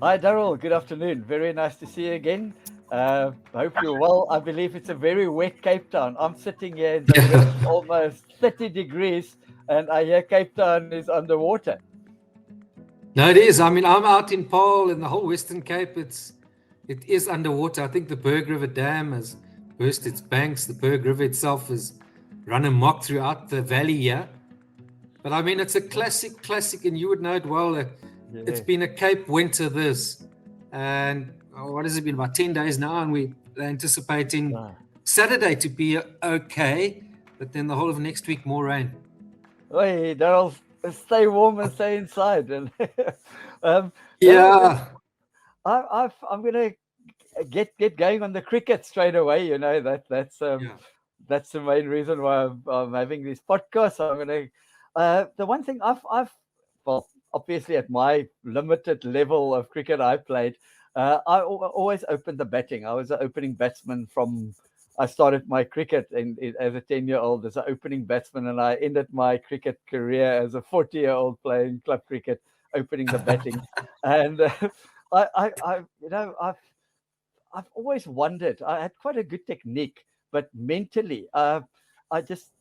Hi, Daryl. Good afternoon. Very nice to see you again. I hope you're well. I believe it's a very wet Cape Town. I'm sitting here in the Yeah. wet, almost 30 degrees, and I hear Cape Town is underwater. No, it is. I mean, I'm out in Paarl in the whole Western Cape. It is underwater. I think the Berg River Dam has burst its banks. The Berg River itself is run amok throughout the valley here. But I mean, it's a classic, and you would know it well. It's Yes. been a Cape winter this, and what has it been, about 10 days now, and we're anticipating Ah. Saturday to be okay, but then the whole of next week more rain. Hey, Daryl, stay warm and stay inside. And Daryl, Yeah, I'm gonna get going on the cricket straight away. You know yeah. that's the main reason why I'm having this podcast. I'm gonna the one thing well, obviously at my limited level of cricket I played, always opened the batting. I was an opening batsman from. I started my cricket as a 10-year-old as an opening batsman, and I ended my cricket career as a 40-year-old playing club cricket, opening the batting. And I've always wondered. I had quite a good technique, but mentally, I was just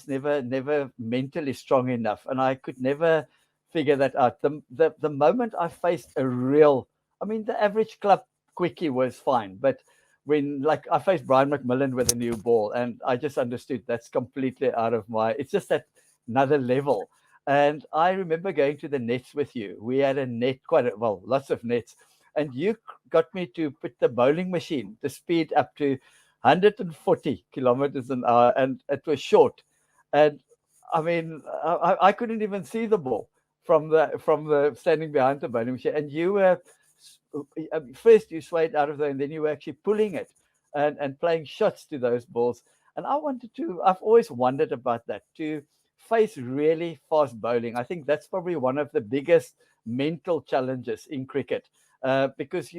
never mentally strong enough, and I could never figure that out. The moment I faced a real, I mean, the average club quickie was fine, but when like I faced Brian McMillan with a new ball, and I just understood that's completely out of my. It's just that another level. And I remember going to the nets with you. We had a net, well, lots of nets, and you got me to put the bowling machine, the speed up to 140 kilometers an hour, and it was short. And I mean, I couldn't even see the ball from the standing behind the bowling machine. And you were first you swayed out of there, and then you were actually pulling it and playing shots to those balls. And I wanted to. I've always wondered about that to face really fast bowling. I think that's probably one of the biggest mental challenges in cricket because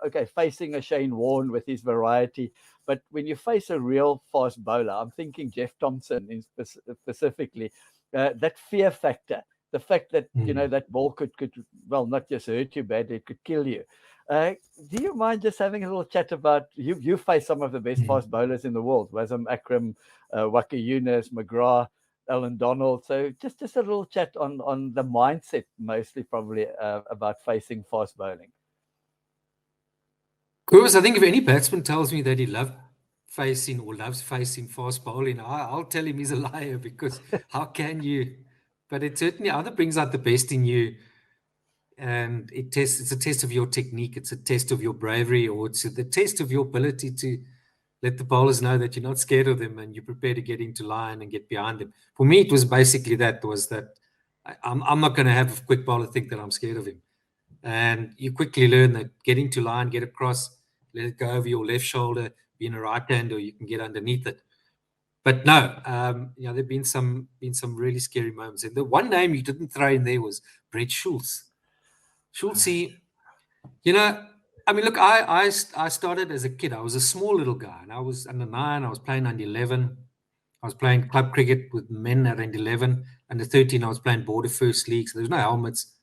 okay, facing a Shane Warne with his variety, but when you face a real fast bowler, I'm thinking Jeff Thompson specifically, that fear factor, the fact that Mm. that ball could well not just hurt you badly, it could kill you. Uh, do you mind just having a little chat about you? You face some of the best Mm. fast bowlers in the world: Wazam Akram, Waka Yunus, McGrath, Alan Donald. So just a little chat on the mindset, mostly probably about facing fast bowling. Cobus, I think if any batsman tells me that he loved facing or loves facing fast bowling, I'll tell him he's a liar because how can you? But it certainly either brings out the best in you, and it's a test of your technique, it's a test of your bravery, or it's the test of your ability to let the bowlers know that you're not scared of them and you're prepared to get into line and get behind them. For me, it was basically that I'm not going to have a quick bowler think that I'm scared of him. And you quickly learn that getting to line, get across, let it go over your left shoulder, being a right hander, you can get underneath it. But no, there've been some really scary moments. And the one name you didn't throw in there was Brett Schultz. Schultz, you know, I mean, look, I started as a kid. I was a small little guy, and I was under nine. I was playing under 11. I was playing club cricket with men at under 11. Under 13, I was playing border first league. So there was no helmets.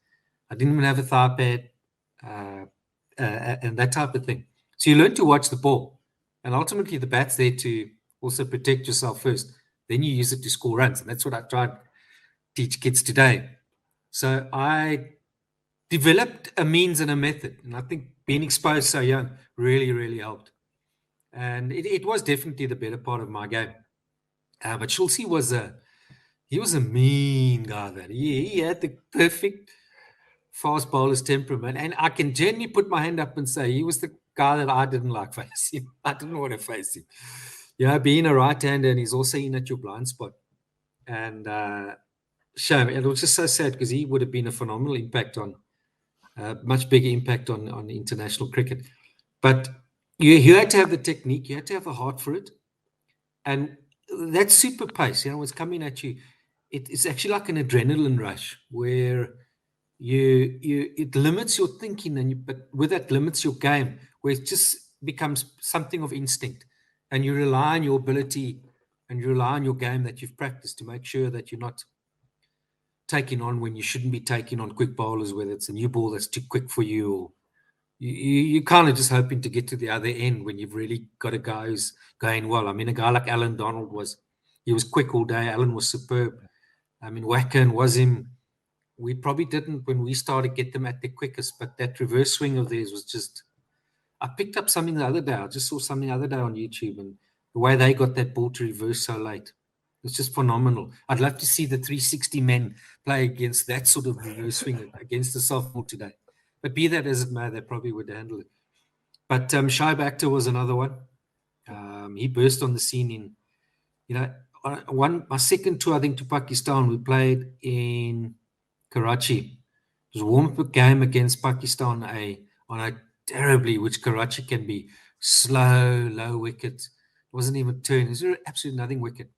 I didn't even have a thigh pad, uh, and that type of thing. So you learn to watch the ball, and ultimately the bat's there to also protect yourself first. Then you use it to score runs, and that's what I try to teach kids today. So I developed a means and a method. And I think being exposed so young really, really helped. And it was definitely the better part of my game. But Schulze was a mean guy. That he had the perfect fast bowler's temperament, and I can genuinely put my hand up and say he was the guy that I didn't like facing. I didn't want to face him. Being a right-hander, and he's also in at your blind spot. And shame. It was just so sad because he would have been a phenomenal impact on much bigger impact on international cricket. But you had to have the technique, you had to have a heart for it, and that super pace, was coming at you. It's actually like an adrenaline rush where you it limits your thinking, but with that limits your game, where it just becomes something of instinct, and you rely on your ability and you rely on your game that you've practiced to make sure that you're not taking on when you shouldn't be taking on quick bowlers, whether it's a new ball that's too quick for you, or you kind of just hoping to get to the other end when you've really got a guy who's going well. I mean, a guy like Alan Donald he was quick all day. Alan was superb. I mean, Wacker and Wasim, we probably didn't, when we started, get them at their quickest, but that reverse swing of theirs was just, I picked up something the other day. I just saw something the other day on YouTube, and the way they got that ball to reverse so late, it's just phenomenal. I'd love to see the 360 men play against that sort of reverse swing against the sophomore today. But be that as it may, they probably would handle it. But Shaib Akhtar was another one. He burst on the scene in, my second tour, I think, to Pakistan. We played in Karachi. It was a warm-up game against Pakistan on a terribly, which Karachi can be, slow, low wicket. It wasn't even turn. It was absolutely nothing wicket.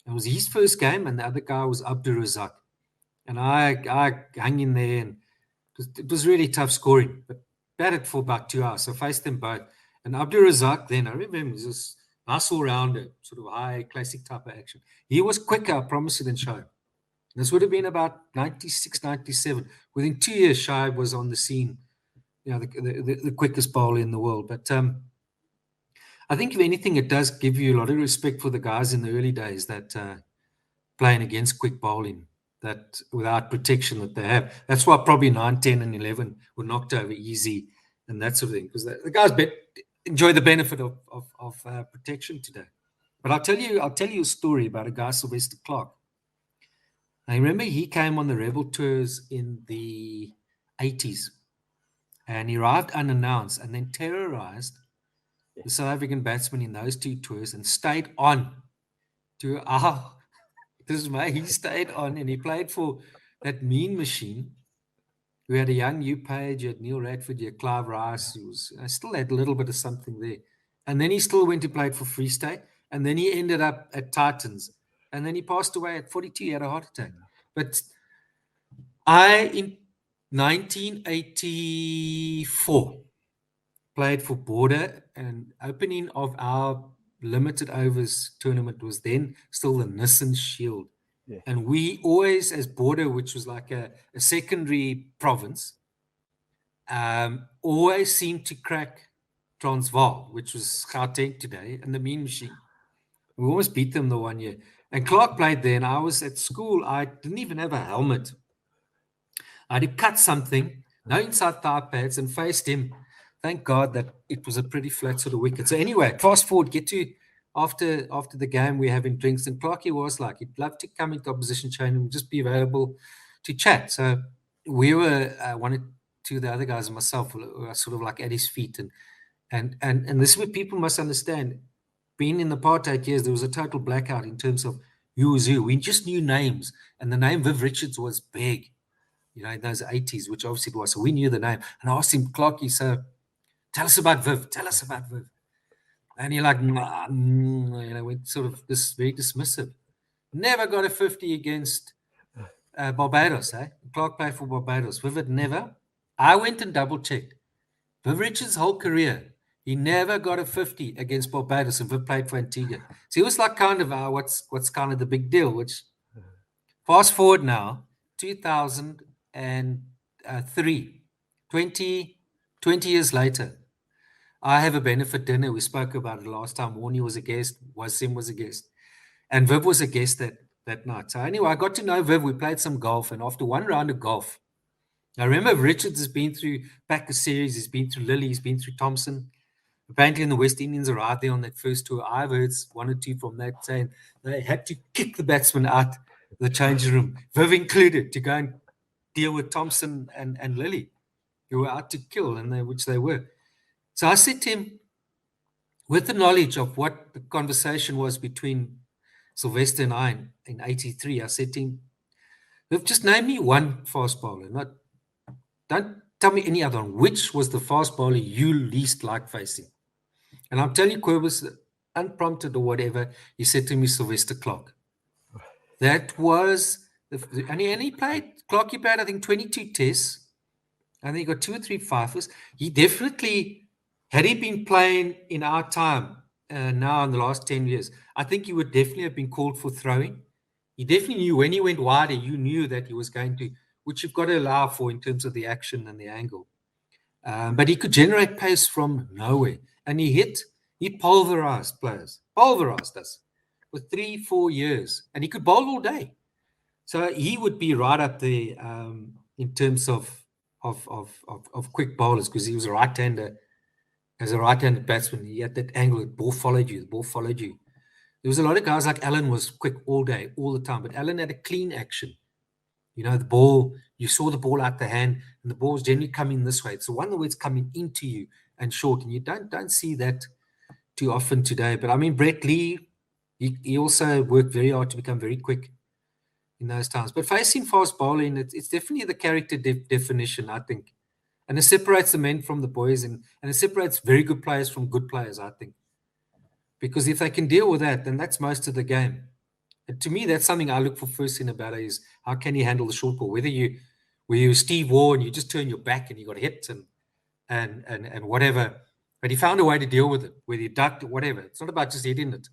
It was his first game, and the other guy was Abdur Razak. And I hung in there, and it was really tough scoring, but batted for about 2 hours. So I faced them both. And Abdur Razak, then I remember him, was this nice all-rounder, sort of high, classic type of action. He was quicker, I promise you, than Shaib. This would have been about 96, 97. Within 2 years, Shaib was on the scene, the quickest bowler in the world. But I think, if anything, it does give you a lot of respect for the guys in the early days that playing against quick bowling, that without protection that they have. That's why probably 9, 10, and 11 were knocked over easy and that sort of thing, because the guys enjoy the benefit of protection today. But I'll tell you a story about a guy, Sylvester Clarke. I remember he came on the Rebel tours in the 80s, and he arrived unannounced and then terrorized the South African batsmen in those 2 tours and stayed on to our he stayed on, and he played for that mean machine. We had a young Hugh Page, you had Neil Radford, you had Clive Rice, I still had a little bit of something there. And then he still went to play for Free State, and then he ended up at Titans, and then he passed away at 42. He had a heart attack. But in 1984, played for Border, and opening of our limited overs tournament was then still the Nissan Shield. Yeah. And we always, as Border, which was like a secondary province, always seemed to crack Transvaal, which was Gauteng today, and the Mean Machine. We almost beat them the 1 year. And Clark played there, and I was at school. I didn't even have a helmet. I had to cut something, no inside thigh pads, and faced him. Thank God that it was a pretty flat sort of wicket. So anyway, fast forward, get to after the game, we're having drinks, and Clarkie was like, he'd love to come into opposition chain and just be available to chat. So we were two of the other guys and myself were sort of like at his feet, and this is what people must understand. Being in the apartheid years, there was a total blackout in terms of who was who. We just knew names, and the name Viv Richards was big, in those 80s, which obviously it was. So we knew the name. And I asked him, Clarkie, so tell us about Viv. And he went sort of this very dismissive. Never got a 50 against Barbados, eh? Clark played for Barbados. Viv had never. I went and double-checked. Viv Richards' whole career, he never got a 50 against Barbados, and Viv played for Antigua. So he was like kind of what's kind of the big deal, which fast forward now, 2003, 20 years later, I have a benefit dinner. We spoke about it last time. Warnie was a guest. Wasim was a guest. And Viv was a guest that night. So anyway, I got to know Viv. We played some golf. And after one round of golf, I remember Richards has been through Packer Series. He's been through Lily. He's been through Thompson. Apparently, in the West Indians arrived there on that first tour. I've heard one or two from that saying they had to kick the batsman out the changing room, Viv included, to go and deal with Thompson and Lily, who were out to kill, which they were. So I said to him, with the knowledge of what the conversation was between Sylvester and I in 83, I said to him, just name me one fast bowler. Don't tell me any other one. Which was the fast bowler you least liked facing? And I'm telling you, Quibus, unprompted or whatever, he said to me, Sylvester Clarke. That was, and he played, Clarke, he played, I think, 22 tests. I think he got 2 or 3 fifers. He definitely... Had he been playing in our time now in the last 10 years, I think he would definitely have been called for throwing, He definitely knew when he went wider, you knew that he was going to, which you've got to allow for in terms of the action and the angle. But he could generate pace from nowhere. And he pulverized players, pulverized us for 3-4 years. And he could bowl all day. So he would be right up there in terms of quick bowlers, because he was a right-hander. As a right-handed batsman, he had that angle. The ball followed you. The ball followed you. There was a lot of guys like Alan was quick all day, all the time. But Alan had a clean action. You know, the ball, you saw the ball out the hand, and the ball was generally coming this way. It's the one where it's coming into you and short. And you don't see that too often today. But I mean, Brett Lee, he also worked very hard to become very quick in those times. But facing fast bowling, it's definitely the character definition, I think. And it separates the men from the boys, and it separates very good players from good players, I think. Because if they can deal with that, then that's most of the game. And to me, that's something I look for first in a batter is how can you handle the short ball? Whether you're Steve Waugh and you just turn your back and you got hit and whatever. But he found a way to deal with it, whether you ducked or whatever. It's not about just hitting it.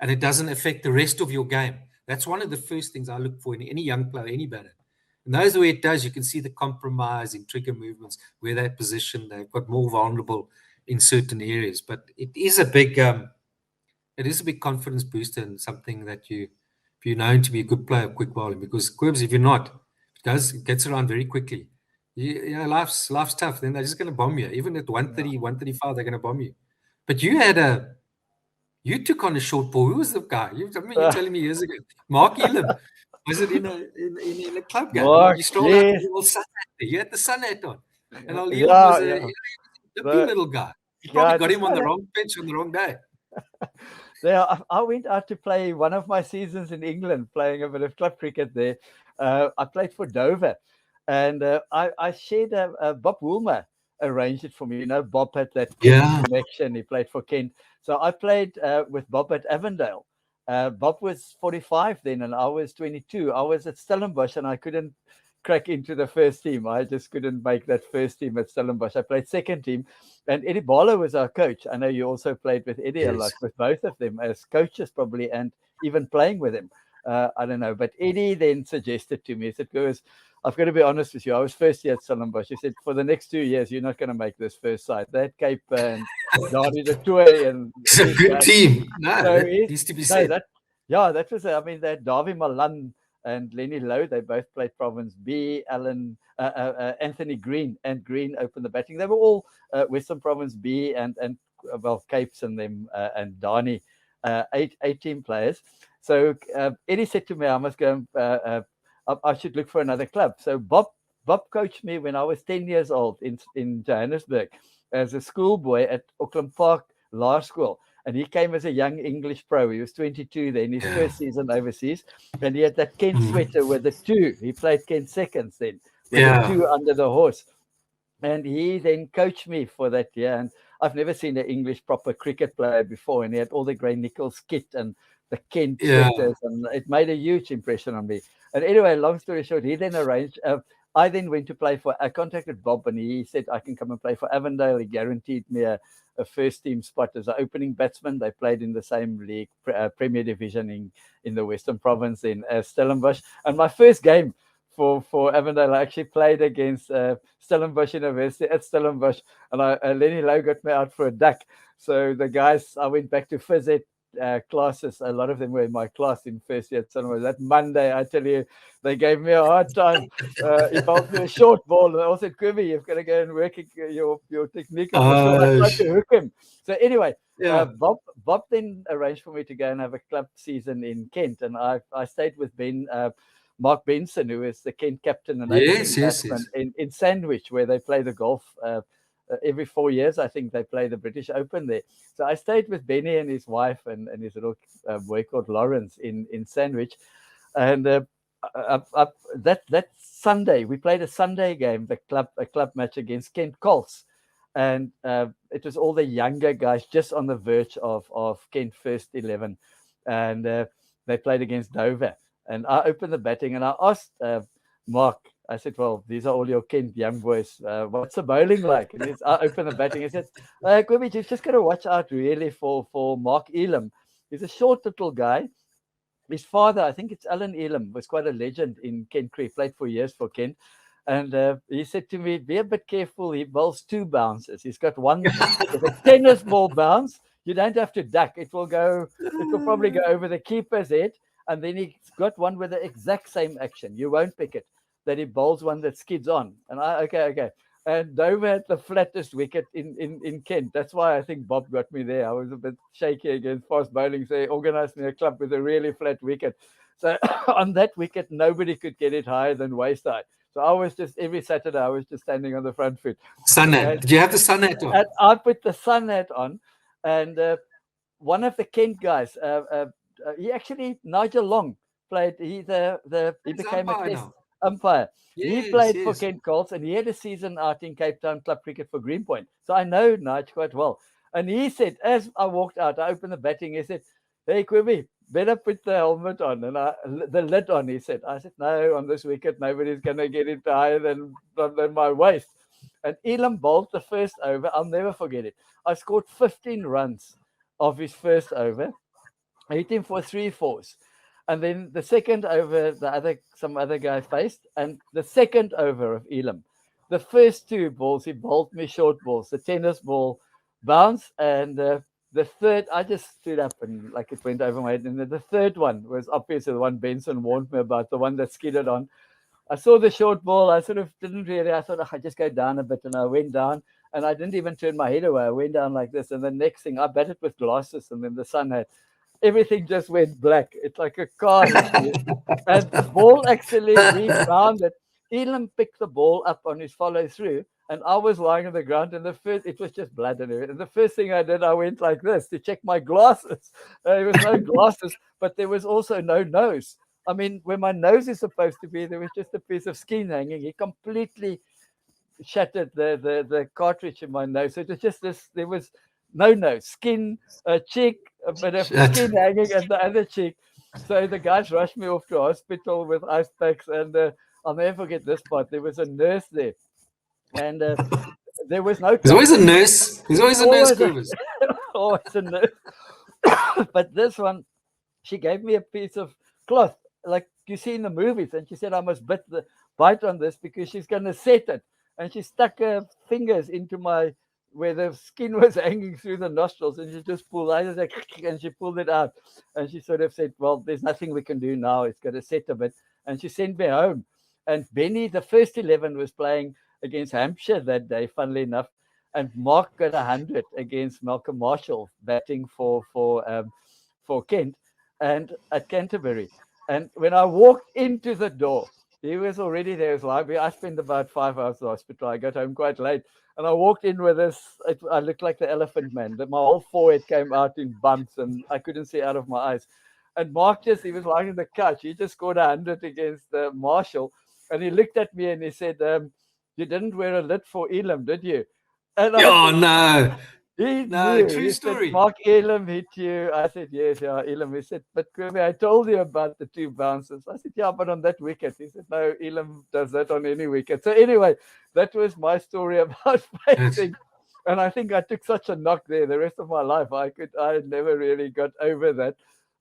And it doesn't affect the rest of your game. That's one of the first things I look for in any young player, any batter. And those where it does, you can see the compromise in trigger movements, where they're positioned, they've got more vulnerable in certain areas. But it is a big confidence booster and something that if you're known to be a good player of quick bowling, because Quibs, if you're not, it gets around very quickly. You know, life's tough. Then they're just going to bomb you. Even at 130, 135, they're going to bomb you. But you took on a short ball. Who was the guy? You're telling me years ago. Mark Elam. Was it in a club game? Mark, You strolled out with the sun hat. You had the sun hat on. And Elam was a dippy little guy. You probably got him on the wrong pitch on the wrong day. Yeah, I went out to play one of my seasons in England, playing a bit of club cricket there. I played for Dover, and I shared Bob Woolmer arranged it for me. You know, Bob had that Kent connection. He played for Kent. So I played with Bob at Avondale. Bob was 45 then, and I was 22. I was at Stellenbosch, and I couldn't crack into the first team. I just couldn't make that first team at Stellenbosch. I played second team, and Eddie Barlow was our coach. I know you also played with Eddie a lot, with both of them as coaches probably, and even playing with him. I don't know. But Eddie then suggested to me, he said, "Guys, I've got to be honest with you. I was first year at Stellenbosch." He said, "For the next 2 years, you're not going to make this first side. That Cape and Dardy the Toy and it's a good team." No, so that needs to be said. That was. I mean, that Davy Malan and Lenny Lowe, they both played Province B. Anthony Green opened the batting. They were all Western Province B and Capes and them and Darnie, 18 players. So Eddie said to me, I must go. I should look for another club. So Bob coached me when I was 10 years old in Johannesburg as a schoolboy at Auckland Park Law School. And he came as a young English pro. He was 22 then, his first season overseas. And he had that Kent sweater with the 2. He played Kent seconds then, with the 2 under the horse. And he then coached me for that year. And I've never seen an English proper cricket player before. And he had all the Grey Nichols kit and the Kent sweaters. And it made a huge impression on me. And anyway, long story short, he then arranged... I then went to play I contacted Bob, and he said I can come and play for Avondale. He guaranteed me a first team spot as an opening batsman. They played in the same league, Premier Division in the Western Province in Stellenbosch. And my first game for Avondale, I actually played against Stellenbosch University at Stellenbosch, and Lenny Lowe got me out for a duck. So the guys, I went back to phys ed classes. A lot of them were in my class in first year at Stellenbosch. That Monday, I tell you, they gave me a hard time. He bowled me a short ball, and I said, "Quibby, you've got to go and work your technique." I tried to hook him. So anyway, Bob then arranged for me to go and have a club season in Kent, and I stayed with Mark Benson, who is the Kent captain and batsman in Sandwich, where they play the golf. Every 4 years, I think they play the British Open there. So I stayed with Benny and his wife and his little boy called Lawrence in Sandwich. And that Sunday, we played a Sunday game, a club match against Kent Colts. And it was all the younger guys just on the verge of Kent first 11. And they played against Dover. And I opened the batting and I asked Mark, I said, "Well, these are all your Kent young boys. What's the bowling like?" And I opened the batting. He said, "Quibby, you've just got to watch out really for Mark Elam. He's a short little guy, his father, I think it's Alan Elam, was quite a legend in Kent Cricket, played for years for Kent. And he said to me, be a bit careful. He bowls 2 bounces. He's got one with a tennis ball bounce. You don't have to duck. It will probably go over the keeper's head. And then he's got one with the exact same action. You won't pick it. That he bowls one that skids on. And okay. And Dover had the flattest wicket in Kent. That's why I think Bob got me there. I was a bit shaky against fast bowling, so he organised me a club with a really flat wicket. So on that wicket, nobody could get it higher than waist high. So I was just, every Saturday, I was just standing on the front foot. Sun hat. And, Did you have the sun hat on? and I put the sun hat on. And one of the Kent guys, he actually, Nigel Long, played, he became a test umpire. Yes, He played for yes. Kent Colts, and he had a season out in Cape Town Club Cricket for Greenpoint. So I know Nigel quite well. And he said, as I walked out, I opened the batting, he said, hey, Quibby, better put the helmet on and the lid on, he said. I said, no, on this wicket, nobody's going to get it higher than my waist. And Elam bowled the first over. I'll never forget it. I scored 15 runs of his first over. I hit him for 3 fours. And then the second over, some other guy faced, and the second over of Elam. The first 2 balls, he bowled me short balls. The tennis ball bounce, and the third, I just stood up and like it went over my head. And then the third one was obviously the one Benson warned me about, the one that skidded on. I saw the short ball. I sort of didn't really. I thought, I just go down a bit, and I went down, and I didn't even turn my head away. I went down like this, and the next thing, I batted with glasses, and then the sun had everything just went black. It's like a car hit me. And the ball actually rebounded. Elam picked the ball up on his follow through, and I was lying on the ground. And it was just blood and everything. And the first thing I did, I went like this to check my glasses. There was no glasses, but there was also no nose. I mean, where my nose is supposed to be, there was just a piece of skin hanging. He completely shattered the cartridge in my nose. So it was just this, there was no nose, skin, a cheek, a bit of skin hanging at the other cheek. So the guys rushed me off to hospital with ice packs. And I'll never forget this part. There was a nurse there. And there was no There's always a doctor. nurse. There's always a nurse, Quivers. Always a nurse. But this one, she gave me a piece of cloth like you see in the movies, and she said I must bite on this because she's going to set it. And she stuck her fingers into my where the skin was hanging through the nostrils, and she just pulled. I was like, and she pulled it out, and she sort of said, "Well, there's nothing we can do now. It's going to set a bit." And she sent me home. And Benny, the first 11, was playing against Hampshire that day, funnily enough. And Mark got 100 against Malcolm Marshall batting for Kent and at Canterbury. And when I walked into the door, he was already there. His library. I spent about 5 hours at the hospital. I got home quite late. And I walked in with this. I looked like the Elephant Man. My whole forehead came out in bumps, and I couldn't see out of my eyes. And Mark he was lying on the couch. He just scored 100 against Marshall. And he looked at me and he said, you didn't wear a lid for Elam, did you? And oh, no. He No, knew. true He story. said, Mark, Elam hit you. I said, yes, yeah, Elam. He said, but Kirby, I told you about the 2 bounces. I said, yeah, but on that wicket. He said, no, Elam does that on any wicket. So anyway, that was my story about facing. And I think I took such a knock there the rest of my life. I never really got over that.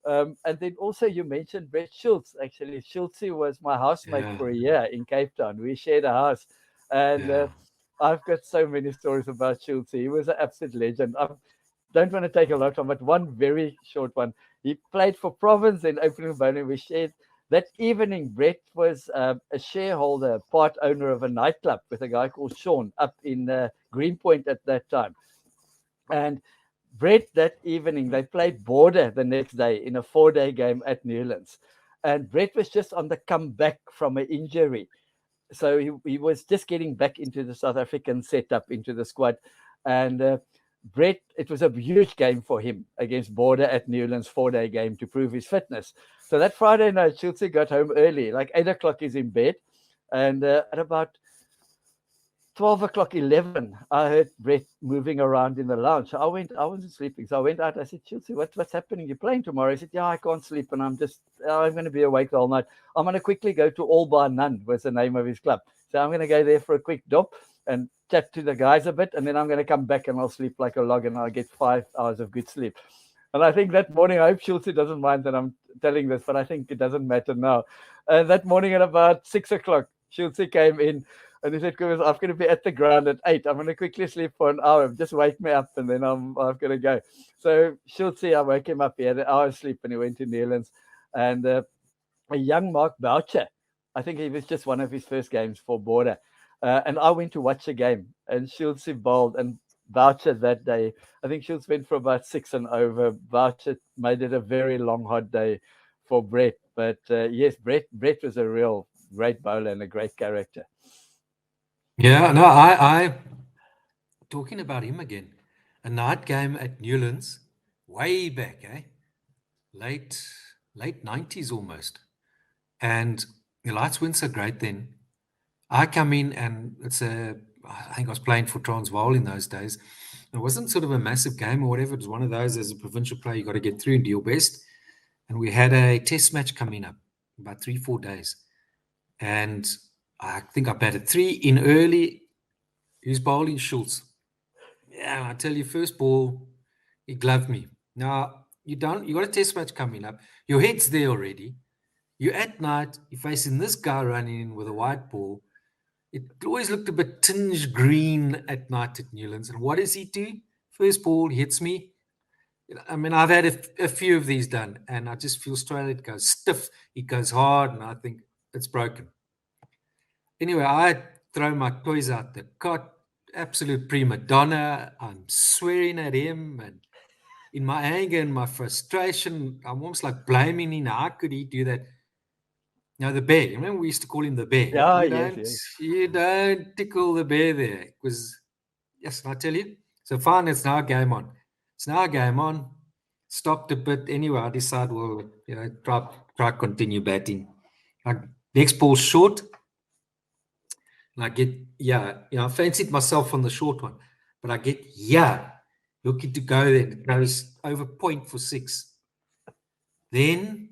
And then also you mentioned Brett Schultz. Actually, Schultz was my housemate for a year in Cape Town. We shared a house. And I've got so many stories about Schultz. He was an absolute legend. I don't want to take a lot of time, but one very short one. He played for Province in opening bowling. We shared that evening. Brett was a shareholder, part owner of a nightclub with a guy called Sean up in Greenpoint at that time. And Brett, that evening, they played Border the next day in a 4-day game at Newlands. And Brett was just on the comeback from an injury. So he was just getting back into the South African setup, into the squad. And Brett, it was a huge game for him against Border at Newlands, 4-day game to prove his fitness. So that Friday night, Schultz got home early, like 8 o'clock he's in bed. And at about 12 o'clock, 11, I heard Brett moving around in the lounge. So I wasn't sleeping. So I went out. I said, Schultz, what's happening? You're playing tomorrow? He said, yeah, I can't sleep. And I'm going to be awake all night. I'm going to quickly go to All Bar None, was the name of his club. So I'm going to go there for a quick dop and chat to the guys a bit. And then I'm going to come back and I'll sleep like a log and I'll get 5 hours of good sleep. And I think that morning, I hope Schultz doesn't mind that I'm telling this, but I think it doesn't matter now. That morning at about 6 o'clock, Schultz came in and he said, "Cobus, I'm going to be at the ground at 8. I'm going to quickly sleep for an hour. Just wake me up and then I'm going to go." So Schultz, I woke him up. He had an hour's sleep and he went to Nederlands. And a young Mark Boucher, I think he was just one of his first games for Border. And I went to watch the game and Schultz bowled and Boucher that day. I think Schultz went for about 6 and over. Boucher made it a very long, hot day for Brett. But yes, Brett was a real great bowler and a great character. Yeah, no, I talking about him again. A night game at Newlands, way back, late late 90s almost. And the lights weren't so great then. I come in and I think I was playing for Transvaal in those days. It wasn't sort of a massive game or whatever. It was one of those, as a provincial player, you got to get through and do your best. And we had a test match coming up about 3-4 days. And I think I batted 3 in early. Who's bowling? Schultz. Yeah, I tell you, first ball, he gloved me. Now, you got a test match coming up. Your head's there already. You're at night, you're facing this guy running in with a white ball. It always looked a bit tinged green at night at Newlands. And what does he do? First ball hits me. I mean, I've had a few of these done, and I just feel straight. It goes stiff, it goes hard, and I think it's broken. Anyway, I throw my toys out the cot, absolute prima donna. I'm swearing at him, and in my anger and my frustration, I'm almost like blaming him. How could he do that? Now the bear. Remember, we used to call him the bear. Yeah, yes, yes. You don't tickle the bear there. Because yes, I tell you. So fine, it's now game on. It's now game on. Stopped a bit. Anyway, I decide, well, try continue batting. Next ball short. And I get, I fancied myself on the short one. But I get, looking to go there. It goes over point for 6. Then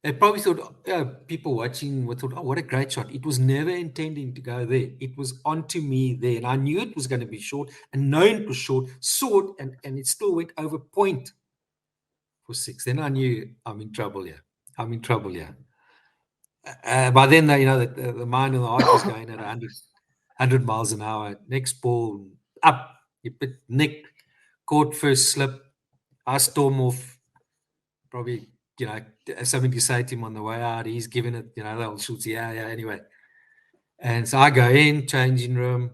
they probably thought, people watching thought, oh, what a great shot. It was never intending to go there. It was onto me there. And I knew it was going to be short and known it was short, saw it, and it still went over point for 6. Then I knew I'm in trouble here. By then, the mind and the heart was going at 100 miles an hour. Next ball, up. You put Nick, caught first slip. I storm off, probably, something to say to him on the way out. He's giving it, they'll shoot, anyway. And so I go in, changing room,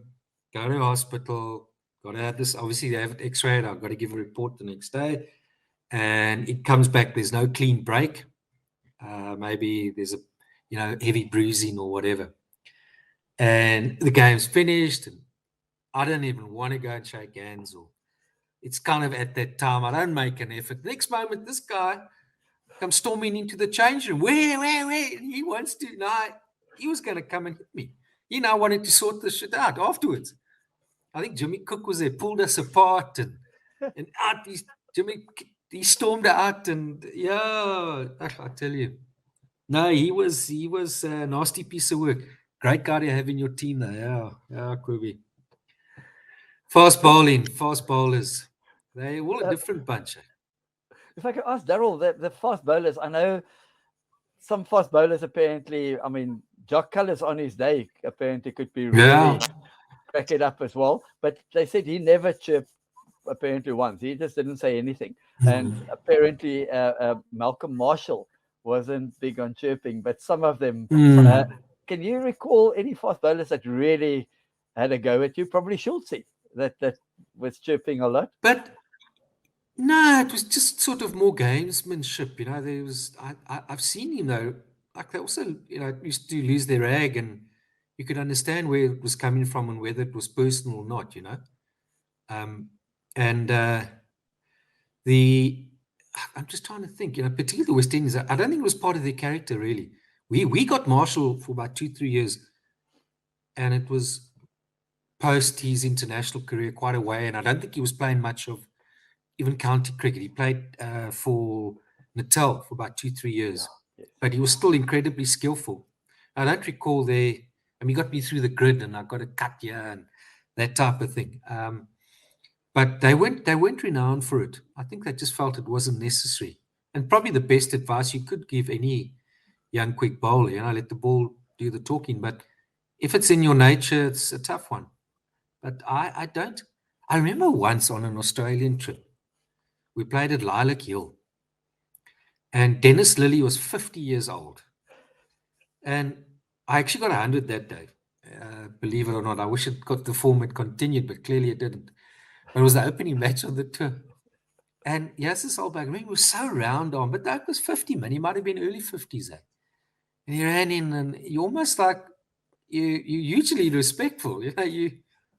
go to hospital, got to have this. Obviously, they have it x-rayed. I've got to give a report the next day. And it comes back, there's no clean break. Maybe there's a, heavy bruising or whatever. And the game's finished. And I don't even want to go and shake hands, or it's kind of at that time, I don't make an effort. Next moment, this guy comes storming into the change room. Where? He wants to. No, he was going to come and hit me. He now wanted to sort this shit out afterwards. I think Jimmy Cook was there, pulled us apart, and out he stormed out, and I tell you, no, he was a nasty piece of work. Great guy to have in your team, though. Yeah, Kobe. Fast bowlers. They're all a different bunch. If I could ask Daryll, the fast bowlers, I know some fast bowlers apparently, I mean, Jock Cullis on his day apparently could be really crack it up as well. But they said he never chirped apparently once. He just didn't say anything. And apparently Malcolm Marshall wasn't big on chirping, but some of them. Can you recall any fast bowlers that really had a go at you? Probably Schultz that was chirping a lot. But no, it was just sort of more gamesmanship. There was I've seen him though. Like they also, used to lose their rag, and you could understand where it was coming from and whether it was personal or not. And I'm just trying to think. Particularly the West Indies. I don't think it was part of their character really. We got Marshall for about 2-3 years, and it was post his international career quite a way. And I don't think he was playing much of even county cricket. He played for Natal for about 2-3 years, but he was still incredibly skillful. I don't recall he got me through the grid, and I got a cut here and that type of thing. but they weren't renowned for it. I think they just felt it wasn't necessary. And probably the best advice you could give any young quick bowler, let the ball do the talking. But if it's in your nature, it's a tough one. But I don't. I remember once on an Australian trip, we played at Lilac Hill, and Dennis Lilly was 50 years old. And I actually got 100 that day. Believe it or not, I wish the format continued, but clearly it didn't. But it was the opening match on the tour. And yes, this old back, he was so round on, but that was 50, man. He might have been early 50s, eh? And he ran in, and you almost like you hugely respectful, you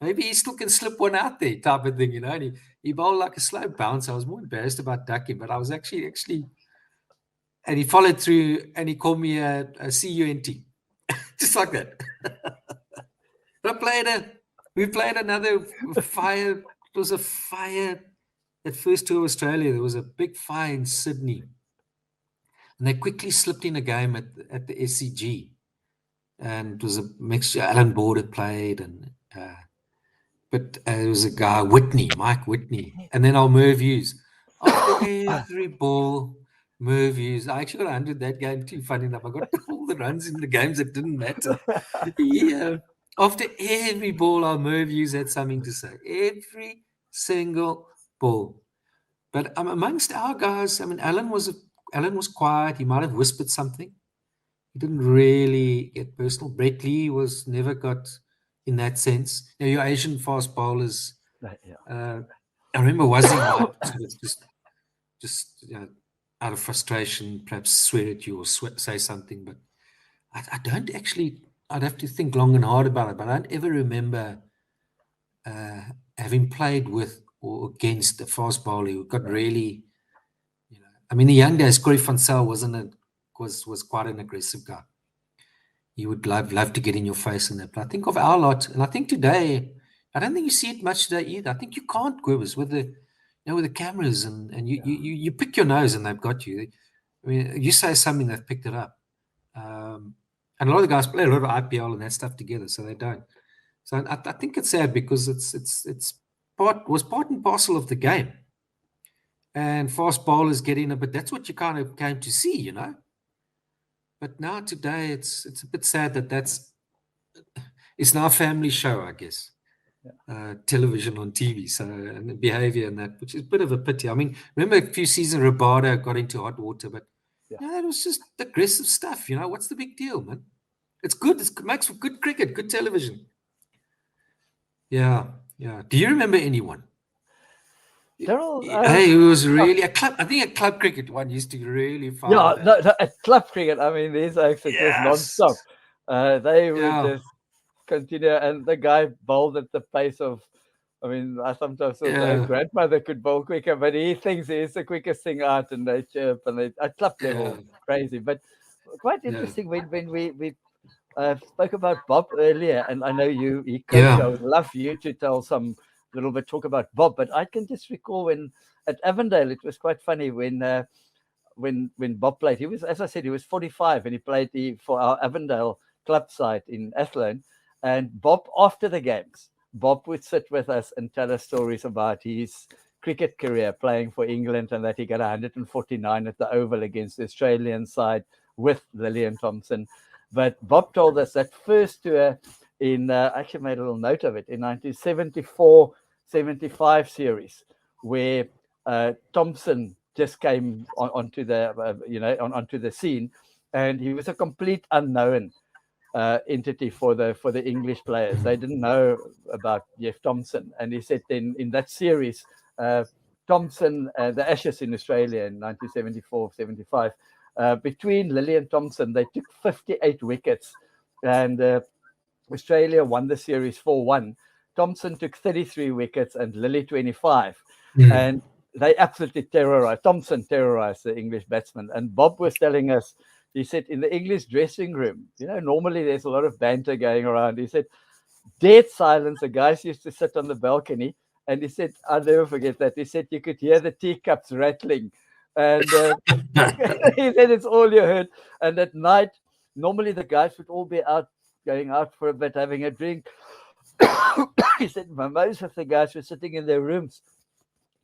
maybe he still can slip one out there type of thing, and he bowled like a slow bounce. I was more embarrassed about ducking, but I was actually, and he followed through, and he called me a CUNT, just like that. We played another fire. It was a fire at first tour of Australia. There was a big fire in Sydney, and they quickly slipped in a game at the SCG. And it was a mixture. Alan Border played, and but there was a guy, Mike Whitney, and then our Merv Hughes. After every ball, Merv Hughes. I actually got 100 that game too. Funny enough, I got all the runs in the games that didn't matter. Yeah. After every ball, our Merv Hughes had something to say. Every single ball. But amongst our guys, I mean, Alan was quiet. He might have whispered something. He didn't really get personal. Brett Lee was never got in that sense. Now, your Asian fast bowlers, I remember Wazzy might sort of just out of frustration, perhaps swear at you or say something, but I don't actually, I'd have to think long and hard about it, but I don't ever remember having played with or against a fast bowler who got really, I mean, the young days, Corey van Zyl was quite an aggressive guy. He would love to get in your face and that. But I think of our lot, and I think today, I don't think you see it much today either. I think you can't, Quivers, with the cameras and you pick your nose and they've got you. I mean, you say something, they've picked it up. And a lot of the guys play a lot of IPL and that stuff together, so they don't. So I think it's sad because it's part and parcel of the game. And fast bowlers get in, but that's what you kind of came to see, But now today, it's a bit sad it's now a family show, I guess. Television on TV, so and the behavior and that, which is a bit of a pity. I mean, remember a few seasons Rabada got into hot water, but it was just aggressive stuff. What's the big deal, man? It's good. It makes for good cricket, good television. Yeah. Do you remember anyone? Daryll, it was really a club. I think a club cricket one used to really fire. Yeah, no, at club cricket, I mean, these are just non-stop. They would just continue, and the guy bowled at the pace of, I mean, I sometimes thought my grandmother could bowl quicker, but he thinks he's the quickest thing out, and they chirp, and they at club level, crazy. But quite interesting when we spoke about Bob earlier, and I know he coached. I would love you to tell little bit talk about Bob, but I can just recall when at Avondale, it was quite funny when Bob played. He was, as I said, he was 45 and he played for our Avondale club side in Athlone. And Bob, after the games, Bob would sit with us and tell us stories about his cricket career playing for England and that he got 149 at the Oval against the Australian side with Lillian Thompson. But Bob told us that first tour I actually made a little note of it, in 1974-75 series, where Thompson just came onto the scene, and he was a complete unknown entity for the English players. They didn't know about Jeff Thompson, and he said then in that series, Thompson, the Ashes in Australia in 1974-75, between Lilly and Thompson, they took 58 wickets, and Australia won the series 4-1. Thompson took 33 wickets and Lilly 25. And they absolutely terrorized. Thompson terrorized the English batsmen. And Bob was telling us, he said, in the English dressing room, normally there's a lot of banter going around. He said, dead silence. The guys used to sit on the balcony. And he said, I'll never forget that. He said, you could hear the teacups rattling. And he said, it's all you heard. And at night, normally the guys would all be going out for a bit, having a drink. He said most of the guys were sitting in their rooms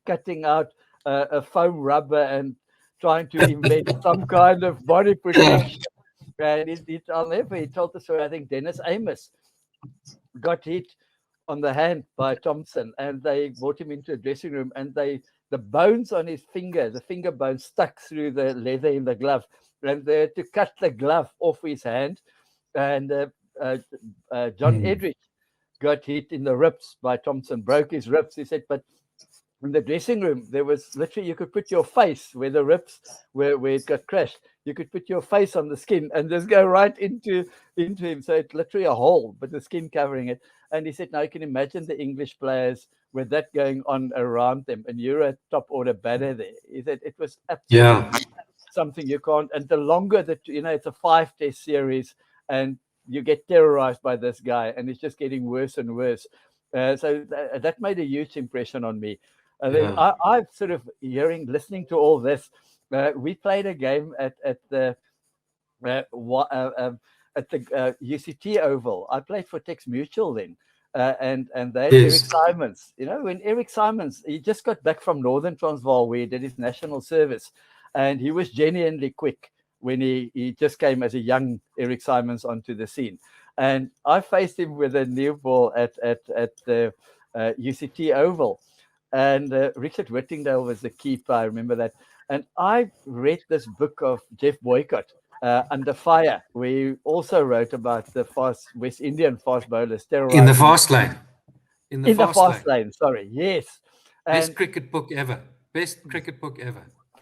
cutting out a foam rubber and trying to invent some kind of body protection. And I'll never, he told the story, I think Dennis Amos got hit on the hand by Thompson, and they brought him into a dressing room, and the bones on his finger, the finger bone, stuck through the leather in the glove, and they had to cut the glove off his hand. And John Edrich got hit in the ribs by Thompson, broke his ribs. He said, but in the dressing room, there was literally, you could put your face where the ribs where it got crushed. You could put your face on the skin and just go right into him. So it's literally a hole, but the skin covering it. And he said, now you can imagine the English players with that going on around them, and you're a top order batter there. He said it was absolutely something you can't. And the longer that, it's a 5-test series, and you get terrorized by this guy, and it's just getting worse and worse. So that made a huge impression on me. And then I've sort of listening to all this. We played a game at the UCT Oval. I played for Tex Mutual then, and they had Eric Simons. When Eric Simons, he just got back from Northern Transvaal where he did his national service, and he was genuinely quick when he just came as a young Eric Simons onto the scene. And I faced him with a new ball at the UCT Oval. And Richard Whittingdale was the keeper. I remember that. And I read this book of Jeff Boycott, Under Fire, where he also wrote about the West Indian fast bowlers terrorizing. In the fast lane. In the fast lane, sorry. Yes. Best cricket book ever.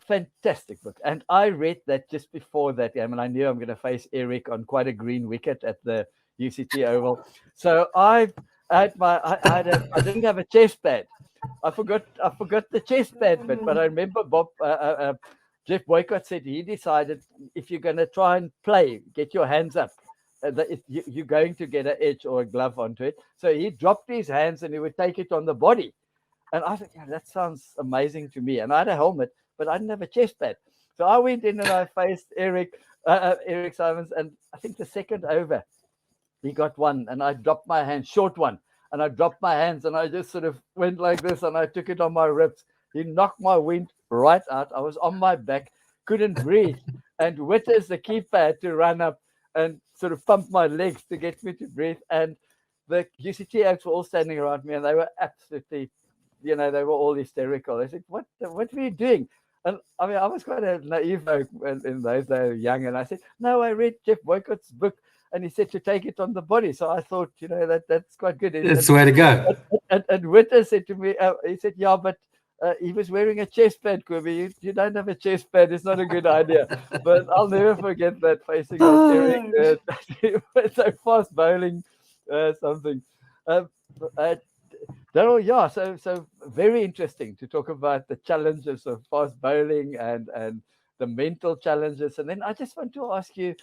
Fantastic book. And I read that just before that game, and I knew I'm going to face Eric on quite a green wicket at the UCT Oval. So I didn't have a chest pad. I forgot the chest pad bit, but I remember Jeff Boycott said he decided if you're going to try and play, get your hands up. You're going to get an edge or a glove onto it. So he dropped his hands and he would take it on the body. And I thought, yeah, that sounds amazing to me. And I had a helmet, but I didn't have a chest pad. So I went in and I faced Eric Simons, and I think the second over, he got one, and I dropped my hand, short one. And I dropped my hands and I just sort of went like this and I took it on my ribs. He knocked my wind right out. I was on my back, couldn't breathe. And Witters, the keeper, had to run up and sort of pump my legs to get me to breathe. And the UCT acts were all standing around me and they were absolutely, they were all hysterical. They said, what were you doing? And I mean, I was quite a naive in those days, young. And I said, no, I read Jeff Boycott's book. And he said to take it on the body. So I thought, that's quite good. That's the way to go. And Witter said to me, he said, yeah, but he was wearing a chest pad, Kirby. You don't have a chest pad. It's not a good idea. But I'll never forget that facing Eric. So fast bowling something. Daryll, yeah, so very interesting to talk about the challenges of fast bowling and the mental challenges. And then I just want to ask you,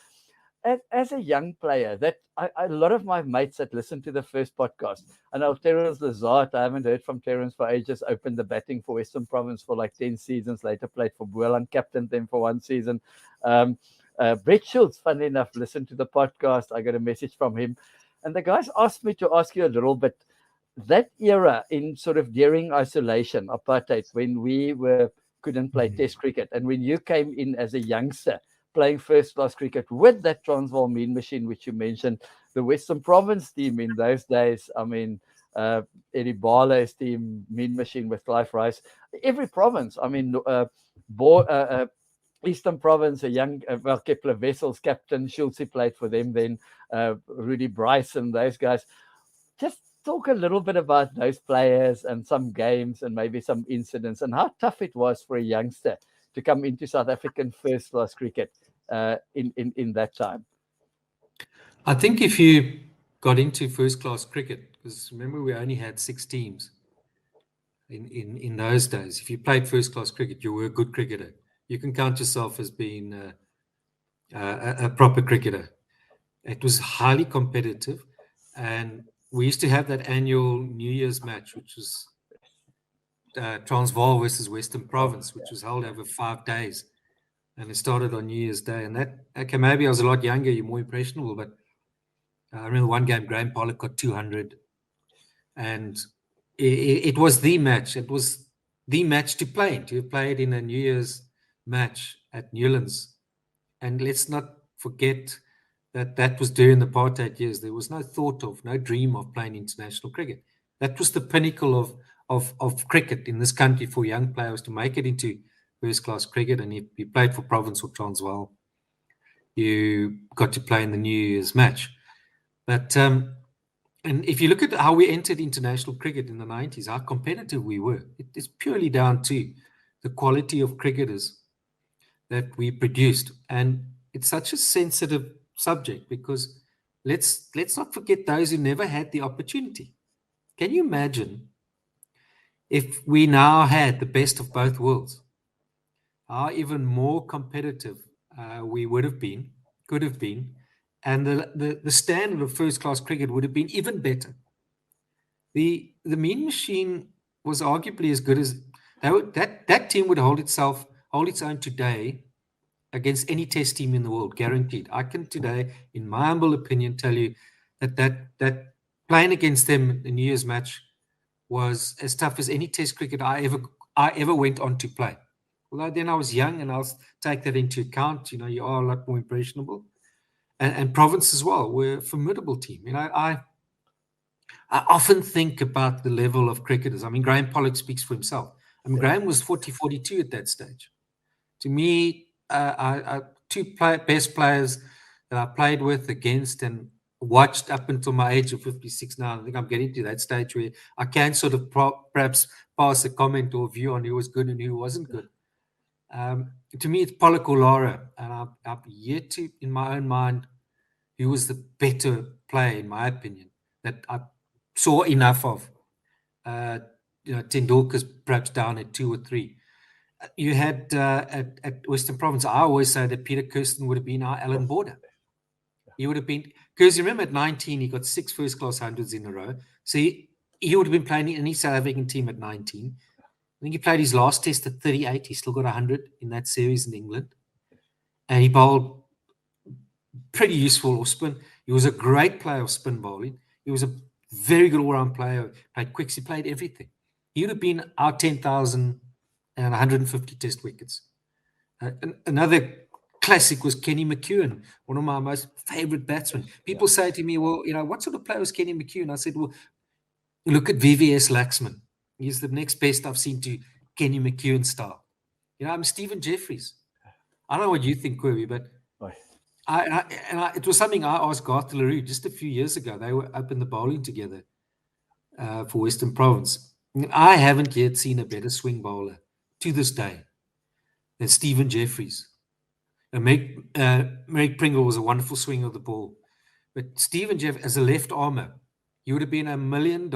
as a young player, that a lot of my mates that listened to the first podcast, I know Terence Lazard, I haven't heard from Terence for ages, opened the batting for Western Province for like 10 seasons, later played for Boland, captained them for 1 season. Brett Schultz, funnily enough, listened to the podcast. I got a message from him. And the guys asked me to ask you a little bit, that era in sort of during isolation, apartheid, when we couldn't play test cricket, and when you came in as a youngster, playing first-class cricket with that Transvaal mean machine, which you mentioned, the Western Province team in those days, I mean, Eddie Barlow's team, mean machine with Clive Rice, every province, I mean, Eastern Province, a young, Kepler Wessels captain, Schultz played for them then, Rudy Bryce and those guys. Just talk a little bit about those players and some games and maybe some incidents and how tough it was for a youngster to come into South African first-class cricket in that time. I think if you got into first-class cricket, because remember we only had 6 teams in those days. If you played first-class cricket, you were a good cricketer. You can count yourself as being a proper cricketer. It was highly competitive, and we used to have that annual New Year's match, which was Transvaal versus Western Province, which was held over 5 days, and it started on New Year's Day. And that, okay, maybe I was a lot younger, you're more impressionable, but I remember one game, Graham Pollock got 200, and it was the match. It was the match to play in. To play it in a New Year's match at Newlands. And let's not forget that that was during the apartheid years. There was no thought of, no dream of playing international cricket. That was the pinnacle of cricket in this country for young players to make it into first-class cricket. And if you played for Province or Transvaal, you got to play in the New Year's match. But and if you look at how we entered international cricket in the 90s, how competitive we were, it is purely down to the quality of cricketers that we produced. And it's such a sensitive subject because let's not forget those who never had the opportunity. Can you imagine if we now had the best of both worlds? How even more competitive we would have been, could have been, and the standard of first-class cricket would have been even better. The Mean Machine was arguably as good as that team would hold its own today against any test team in the world, guaranteed. I can today, in my humble opinion, tell you that playing against them in the New Year's match was as tough as any test cricket I ever went on to play. Although then I was young, and I'll take that into account. You know, you are a lot more impressionable. And Province as well were a formidable team. You know, I often think about the level of cricketers. I mean, Graham Pollock speaks for himself. I mean, Graham was 40-42 at that stage. To me, best players that I played with, against, and watched up until my age of 56 now. I think I'm getting to that stage where I can sort of perhaps pass a comment or view on who was good and who wasn't good. To me, it's Pollock or Lara, and I've yet to, in my own mind, who was the better player, in my opinion, that I saw enough of. Tendulkar's perhaps down at 2 or 3. You had at Western Province, I always say that Peter Kirsten would have been our Alan Border. He would have been, because you remember at 19, he got 6 first-class hundreds in a row. So he would have been playing in any South African team at 19. I think he played his last test at 38. He still got 100 in that series in England. And he bowled pretty useful off spin. He was a great player of spin bowling. He was a very good all-round player. Played quicks. He played everything. He would have been our 10,000 and 150 test wickets. Another classic was Kenny McEwen, one of my most favorite batsmen. People say to me, well, you know, what sort of player was Kenny McEwen? I said, well, look at VVS Laxman. He's the next best I've seen to Kenny McEwen style. You know, I'm Stephen Jeffries. I don't know what you think, Kirby, but it was something I asked Garth LaRue just a few years ago. They were up in the bowling together for Western Province. I haven't yet seen a better swing bowler to this day than Stephen Jeffries. Merrick Pringle was a wonderful swing of the ball. But Stephen Jeff, as a left armer, he would have been $1 million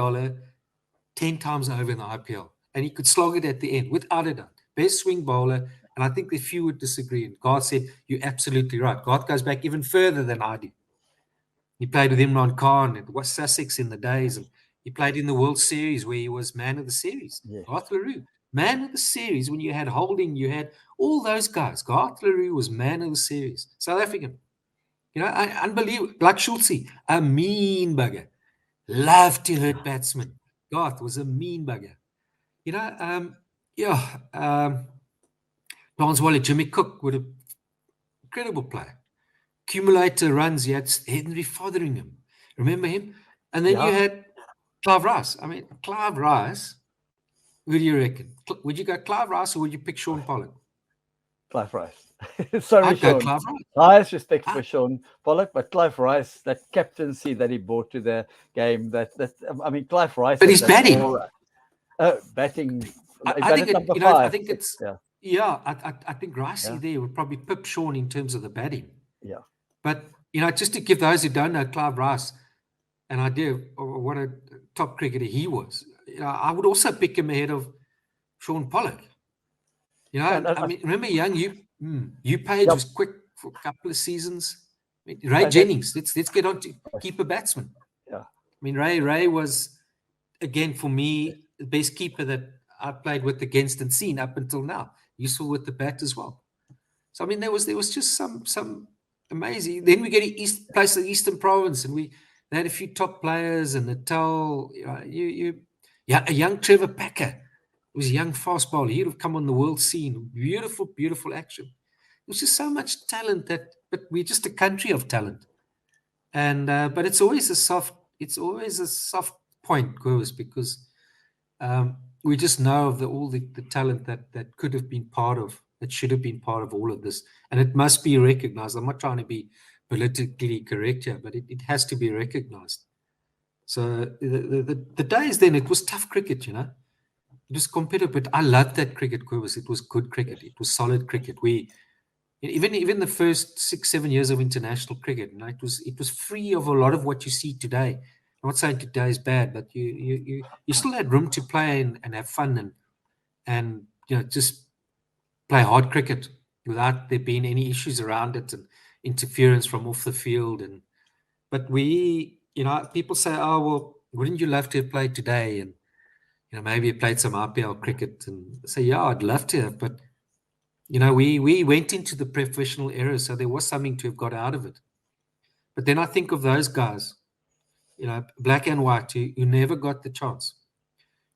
10 times over in the IPL. And he could slog it at the end, without a doubt. Best swing bowler. And I think that few would disagree. And Garth said, you're absolutely right. Garth goes back even further than I do. He played with Imran Khan at West Sussex in the days. And he played in the World Series where he was man of the series. Yes. Garth LaRue, man of the series. When you had Holding, you had all those guys. Garth LaRue was man of the series. South African. You know, unbelievable. Like Schulze, a mean bugger. Loved to hurt batsmen. Garth was a mean bugger. You know, Lance Waller, Jimmy Cook would have incredible player. Accumulator runs, you had Henry Fotheringham. Remember him? And then you had Clive Rice. I mean, Clive Rice, who do you reckon? Would you go Clive Rice or would you pick Shaun Pollock? Clive Rice. Sorry, I'd Shaun. go Clive Rice. Highest respect for Shaun Pollock, but Clive Rice, that captaincy that he brought to the game, I mean, Clive Rice. But he's batting. Batting. I think it's I think Ricey there would probably pip Shaun in terms of the batting. Yeah. But, you know, just to give those who don't know Clive Rice an idea of what a top cricketer he was, you know, I would also pick him ahead of Shaun Pollock. You know, I mean, remember young Hugh Page was quick for a couple of seasons. I mean, Ray Jennings, let's get on to keeper batsman. Yeah. I mean, Ray was, again, for me, the best keeper that I played with, against, and seen up until now. Useful with the bat as well. So I mean, there was just some amazing. Then we get place the Eastern Province, and They had a few top players, and Natal, yeah, a young Trevor Packer. He was a young fast bowler. He'd have come on the world scene. Beautiful, beautiful action. There's just so much talent but we're just a country of talent. And but it's always a soft point, Cobus, because we just know of all the talent that could have been part of, that should have been part of all of this, and it must be recognized. I'm not trying to be politically correct here, but it has to be recognized. So the days then, it was tough cricket, It was competitive, but I loved that cricket, Cobus. It was good cricket. It was solid cricket. Even the first 6-7 years of international cricket, it was free of a lot of what you see today. I'm not saying today is bad, but you still had room to play and have fun and just play hard cricket without there being any issues around it and interference from off the field. But people say, oh well, wouldn't you love to have played today? And maybe you played some RPL cricket, and say, yeah, I'd love to have, but we went into the professional era, so there was something to have got out of it. But then I think of those guys, black and white, who never got the chance.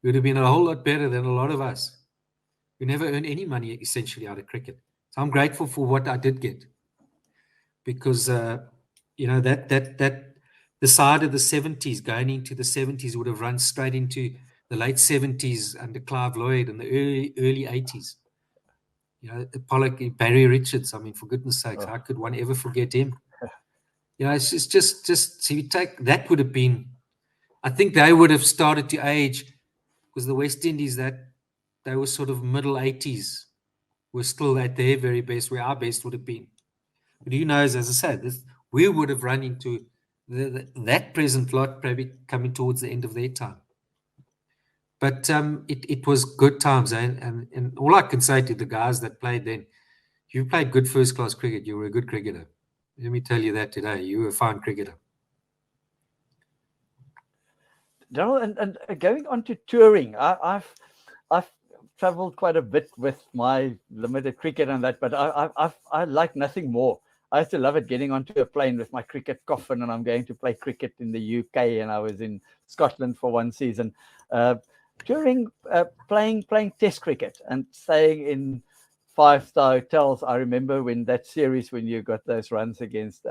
It would have been a whole lot better than a lot of us who never earned any money essentially out of cricket. So I'm grateful for what I did get, because that the side of the 70s going into the 70s would have run straight into the late 70s under Clive Lloyd and the early 80s. Pollock, Barry Richards. I mean, for goodness sakes, how could one ever forget him? It's just so you take that, would have been, I think they would have started to age, because the West Indies, that they were sort of middle 80s, were still at their very best, where our best would have been. But who knows, as I said, we would have run into that present lot probably coming towards the end of their time. But it was good times, and all I can say to the guys that played then, you played good first-class cricket, you were a good cricketer. Let me tell you that today. You were a fine cricketer. Daryll, and going on to touring, I've travelled quite a bit with my limited cricket and that, but I like nothing more. I used to love it, getting onto a plane with my cricket coffin, and I'm going to play cricket in the UK, and I was in Scotland for one season, touring, playing Test cricket and staying in 5-star hotels. I remember when that series, when you got those runs against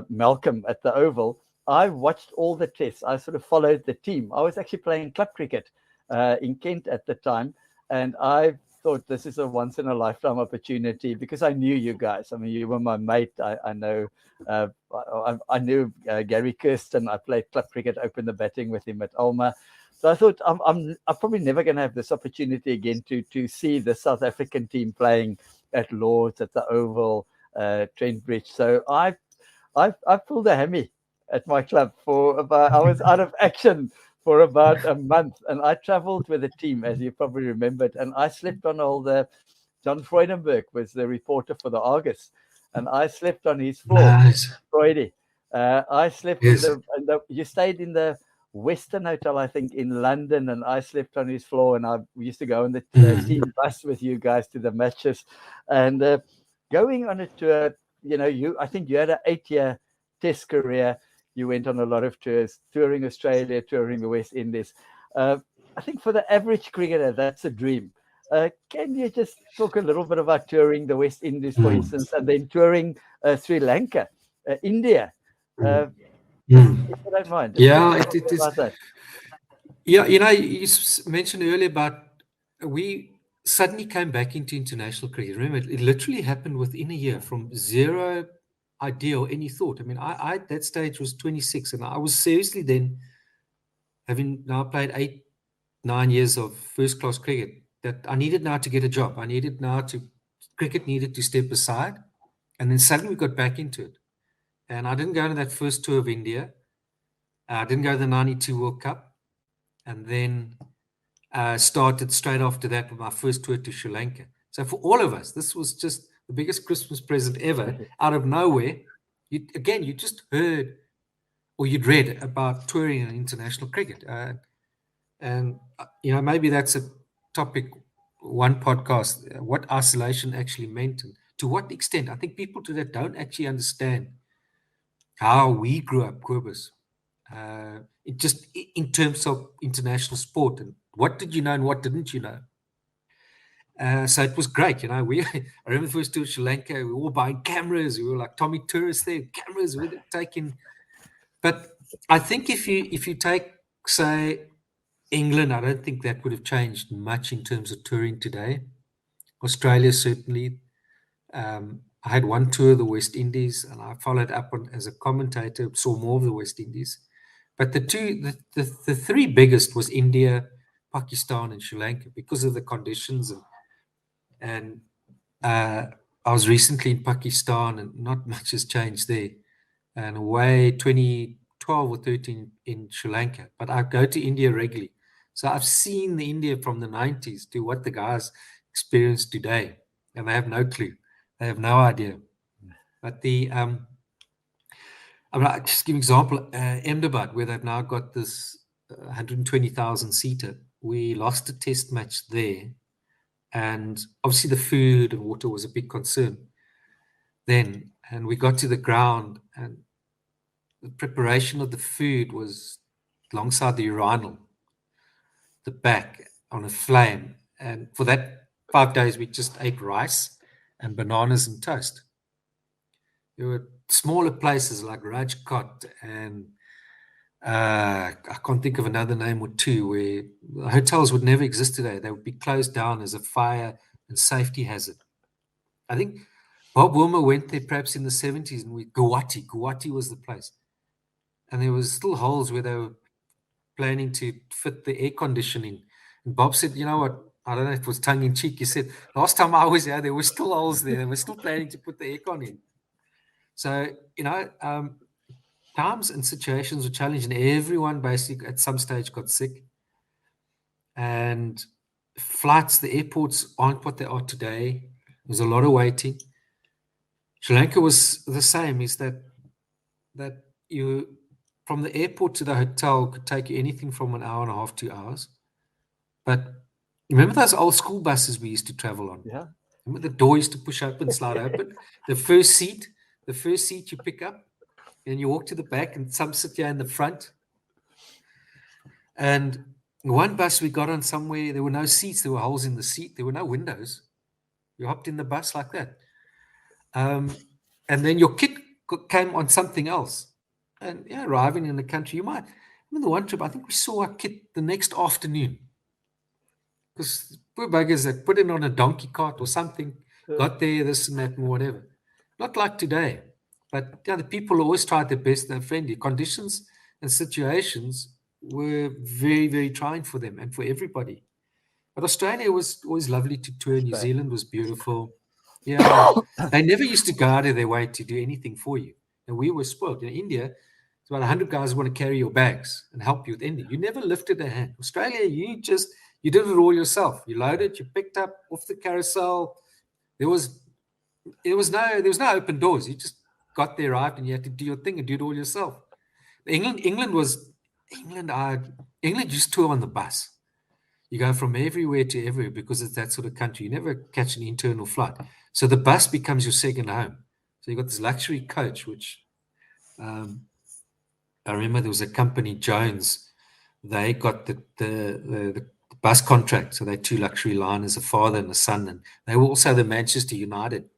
Malcolm at the Oval, I watched all the tests. I sort of followed the team. I was actually playing club cricket in Kent at the time, and I thought this is a once in a lifetime opportunity, because I knew you guys. I mean, you were my mate. I know. I knew Gary Kirsten. I played club cricket, opened the batting with him at Alma. So I thought I'm probably never going to have this opportunity again to see the South African team playing at Lord's, at the Oval, Trent Bridge. So I pulled a hammy at my club for about, I was out of action for about a month, and I traveled with a team, as you probably remembered, and I slept on all the, John Freudenberg was the reporter for the Argus, and I slept on his floor. Nice. Freudy. I slept in the, you stayed in the Western Hotel, I think, in London, and I slept on his floor, and we used to go on the team bus with you guys to the matches, and going on a tour. I think you had an 8-year Test career. You went on a lot of tours, touring Australia, touring the West Indies. I think for the average cricketer, that's a dream. Can you just talk a little bit about touring the West Indies, for instance, and then touring Sri Lanka, India? If you don't mind. Yeah, it is. Yeah, you mentioned earlier about we suddenly came back into international cricket. Remember, it literally happened within a year, from zero idea or any thought. I mean, I at that stage was 26, and I was seriously then, having now played 8-9 years of first-class cricket, that I needed now to get a job. Cricket needed to step aside, and then suddenly we got back into it. And I didn't go to that first tour of India. I didn't go to the 92 World Cup. And then started straight after that with my first tour to Sri Lanka. So for all of us, this was just the biggest Christmas present ever. Out of nowhere, you just heard or you'd read about touring and international cricket. And maybe that's a topic, one podcast, what isolation actually meant, and to what extent. I think people today don't actually understand how we grew up, Quibus, in terms of international sport and what did you know and what didn't you know. So it was great, We I remember first to Sri Lanka, we were all buying cameras. We were like Tommy tourists there, cameras. We were taking, but I think if you take, say, England, I don't think that would have changed much in terms of touring today. Australia certainly. I had one tour of the West Indies, and I followed up on as a commentator, saw more of the West Indies. But the three biggest was India, Pakistan, and Sri Lanka because of the conditions and I was recently in Pakistan, and not much has changed there. And away 2012 or 13 in Sri Lanka, but I go to India regularly, so I've seen the India from the 90s to what the guys experience today, and they have no clue, they have no idea. But I'll just give an example. Ahmedabad, where they've now got this 120,000 seater, we lost a test match there. And obviously, the food and water was a big concern then. And we got to the ground, and the preparation of the food was alongside the urinal, the back on a flame. And for that 5 days, we just ate rice and bananas and toast. There were smaller places like Rajkot and I can't think of another name or two where the hotels would never exist today. They would be closed down as a fire and safety hazard. I think Bob Wilmer went there perhaps in the 70s, and Guwahati was the place. And there was still holes where they were planning to fit the air conditioning. And Bob said, you know what? I don't know if it was tongue in cheek. He said, last time I was there were still holes there. They were still planning to put the aircon in. So, times and situations were challenging. Everyone basically at some stage got sick. And flights, the airports aren't what they are today. There's a lot of waiting. Sri Lanka was the same, is that you, from the airport to the hotel, could take you anything from an hour and a half, 2 hours. But remember those old school buses we used to travel on? Yeah. Remember the door used to push open, slide open? The first seat you pick up, and you walk to the back, and some sit here in the front. And one bus we got on somewhere, there were no seats, there were holes in the seat, there were no windows. You hopped in the bus like that. And then your kit came on something else. And arriving in the country, you might remember the one trip, I think we saw our kit the next afternoon. Because poor buggers that put it on a donkey cart or something, got there, this and that and whatever. Not like today. But the people always tried their best. They're friendly. Conditions and situations were very, very trying for them and for everybody. But Australia was always lovely to tour. New Zealand was beautiful. Yeah, they never used to go out of their way to do anything for you. And we were spoiled. In India, it's about 100 guys who want to carry your bags and help you with anything. You never lifted a hand. Australia, you did it all yourself. You loaded, you picked up off the carousel. There was no open doors. You just got there, arrived, and you had to do your thing and do it all yourself. England used to tour on the bus. You go from everywhere to everywhere because it's that sort of country. You never catch an internal flight. So the bus becomes your second home. So you got this luxury coach, which I remember there was a company, Jones. They got the bus contract. So they had two luxury liners, a father and a son. And they were also the Manchester United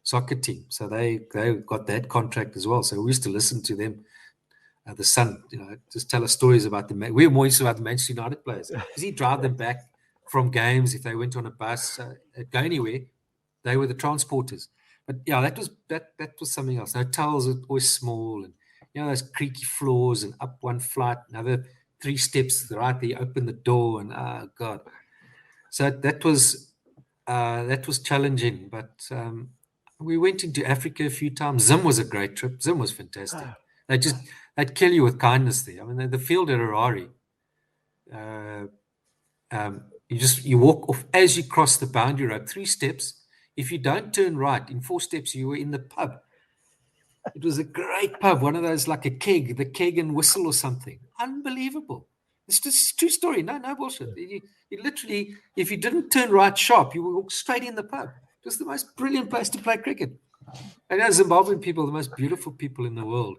soccer team. So they got that contract as well. So we used to listen to them. The son, just tell us stories about we were more interested about the Manchester United players because he'd drive them back from games if they went on a bus, go anywhere. They were the transporters. But yeah, that was something else. Hotels are always small, and those creaky floors, and up one flight, another 3 steps right there, you open the door, and oh god. So that was challenging, but we went into Africa a few times. Zim was a great trip. Zim was fantastic. They'd kill you with kindness there. I mean, the field at Harare, you walk off as you cross the boundary road, 3 steps. If you don't turn right, in 4 steps, you were in the pub. It was a great pub, one of those like the Keg and Whistle or something. Unbelievable. It's just a true story. No bullshit. You literally, if you didn't turn right sharp, you would walk straight in the pub. It was the most brilliant place to play cricket. And Zimbabwean people, the most beautiful people in the world,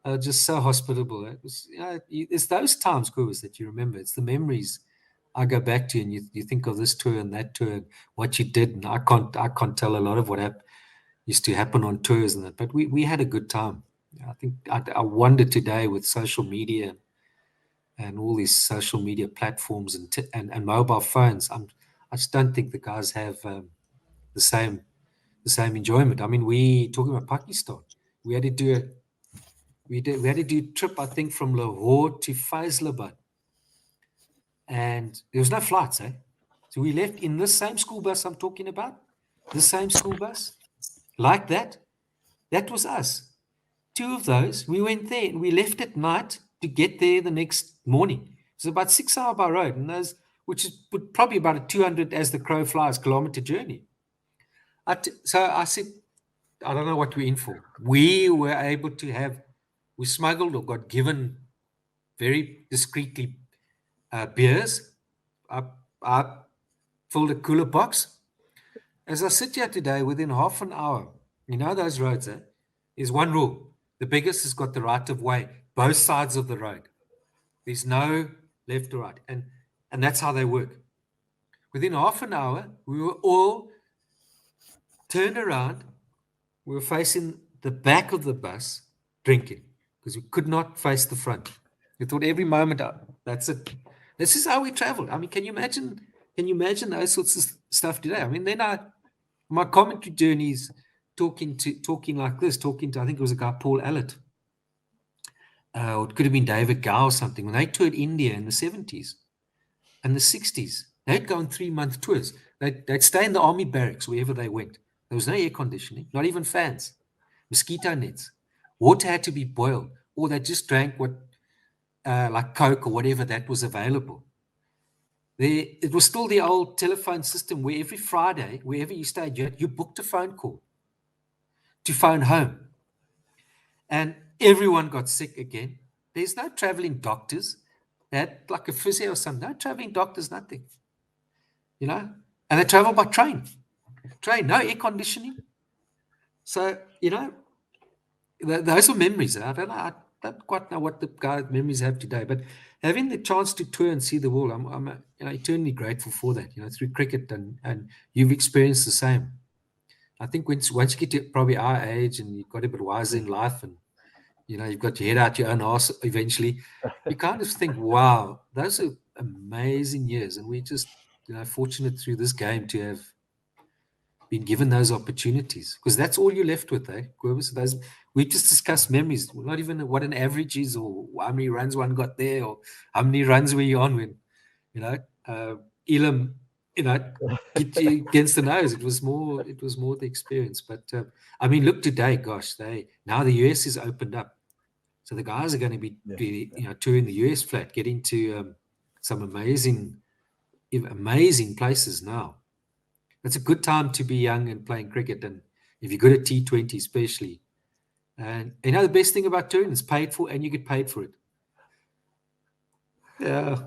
are just so hospitable. It was, it's those times, Kobus, that you remember. It's the memories I go back to, and you think of this tour and that tour, and what you did. And I can't tell a lot of what used to happen on tours and that, but we had a good time. I think I wonder today with social media and all these social media platforms and mobile phones. I just don't think the guys have the same enjoyment. I mean, we talking about Pakistan. We had to do we had to do a trip, I think, from Lahore to Faisalabad, and there was no flights, eh? So we left in this same school bus I'm talking about, the same school bus, like that. That was us. Two of those, we went there and we left at night to get there the next morning. It's about 6 hours by road, and those, which is probably about a 200 as the crow flies kilometer journey. So I said, I don't know what we're in for. We were able to we smuggled or got given very discreetly beers. I filled a cooler box. As I sit here today, within half an hour, you know those roads, there's one rule. The biggest has got the right of way, both sides of the road. There's no left or right. And that's how they work. Within half an hour, we were all turned around. We were facing the back of the bus drinking because we could not face the front. We thought every moment, that's it. This is how we traveled. I mean, can you imagine those sorts of stuff today? I mean, then my commentary journeys talking like this, talking to, I think it was a guy, Paul Allett. It could have been David Gow or something. When they toured India in the 70s and the 60s, they'd go on 3-month tours. They'd stay in the army barracks wherever they went. There was no air conditioning, not even fans, mosquito nets. Water had to be boiled, or they just drank like Coke or whatever that was available. It was still the old telephone system where every Friday, wherever you stayed, you booked a phone call to phone home. And everyone got sick again. There's no traveling doctors. They had like a physio or something. No traveling doctors, nothing. And they travel by train. No air conditioning. So, those are memories. I don't quite know what the guys' memories have today, but having the chance to tour and see the world, I'm eternally grateful for that, through cricket, and you've experienced the same. I think once you get to probably our age and you've got a bit wiser in life and, you've got your head out your own arse eventually, you kind of think, wow, those are amazing years. And we're just, fortunate through this game to have been given those opportunities, because that's all you're left with, eh? We just discussed memories, not even what an average is or how many runs one got there or how many runs were you on when, Elam, get you against the nose. It was more the experience. But I mean, look today, gosh, now the US is opened up. So the guys are going to be touring the US flat, getting to some amazing places now. It's a good time to be young and playing cricket, and if you're good at T20 especially. And the best thing about touring is paid for, and you get paid for it. Yeah.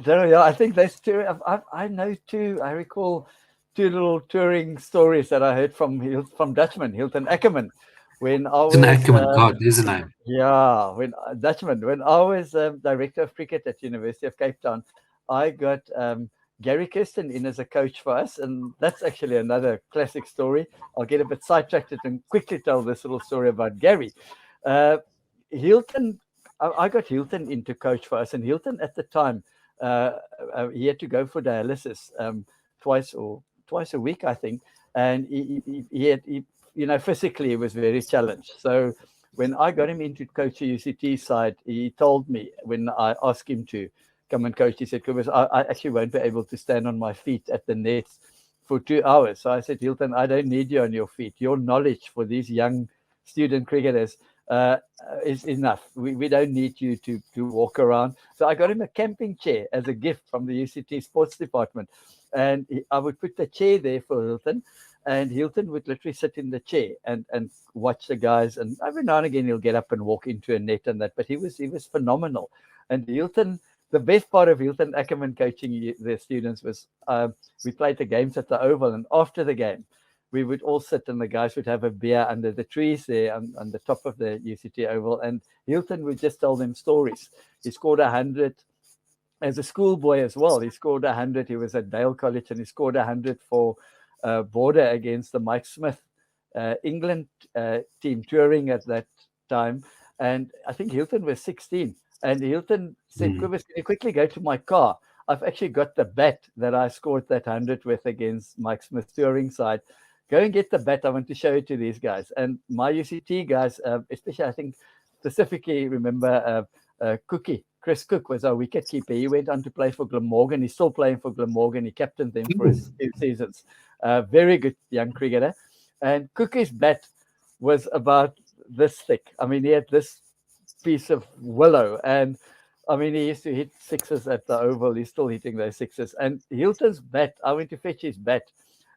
Yeah, I think that's two. I know two. I recall two little touring stories that I heard from Dutchman, Hilton Ackerman, when I was Ackerman, God, there's a name. Yeah, when I was director of cricket at University of Cape Town, I got Gary Kirsten in as a coach for us, and that's actually another classic story. I'll get a bit sidetracked and quickly tell this little story about Gary. Hilton, I got Hilton into coach for us, and Hilton at the time, he had to go for dialysis twice a week, I think, and he physically he was very challenged. So when I got him into coach the UCT side, he told me when I asked him to come and coach, he said, I actually won't be able to stand on my feet at the nets for 2 hours. So I said, Hilton, I don't need you on your feet. Your knowledge for these young student cricketers is enough. We don't need you to walk around. So I got him a camping chair as a gift from the UCT sports department. And I would put the chair there for Hilton, and Hilton would literally sit in the chair and watch the guys. And every now and again, he'll get up and walk into a net and that. But he was phenomenal. And Hilton, the best part of Hilton Ackerman coaching the students was we played the games at the Oval, and after the game, we would all sit and the guys would have a beer under the trees there on the top of the UCT Oval. And Hilton would just tell them stories. He scored 100 as a schoolboy as well. He scored 100. He was at Daryll College and he scored 100 for Border against the Mike Smith England team touring at that time. And I think Hilton was 16. And Hilton said, Quivers, can you quickly go to my car? I've actually got the bat that I scored that 100 with against Mike Smith's touring side. Go and get the bat. I want to show it to these guys. And my UCT guys, especially I think specifically remember Cookie. Chris Cook was our wicket keeper. He went on to play for Glamorgan. He's still playing for Glamorgan. He captained them for a few seasons. Very good young cricketer. And Cookie's bat was about this thick. I mean, he had this piece of willow. And I mean, he used to hit sixes at the Oval. He's still hitting those sixes. And Hilton's bat, I went to fetch his bat.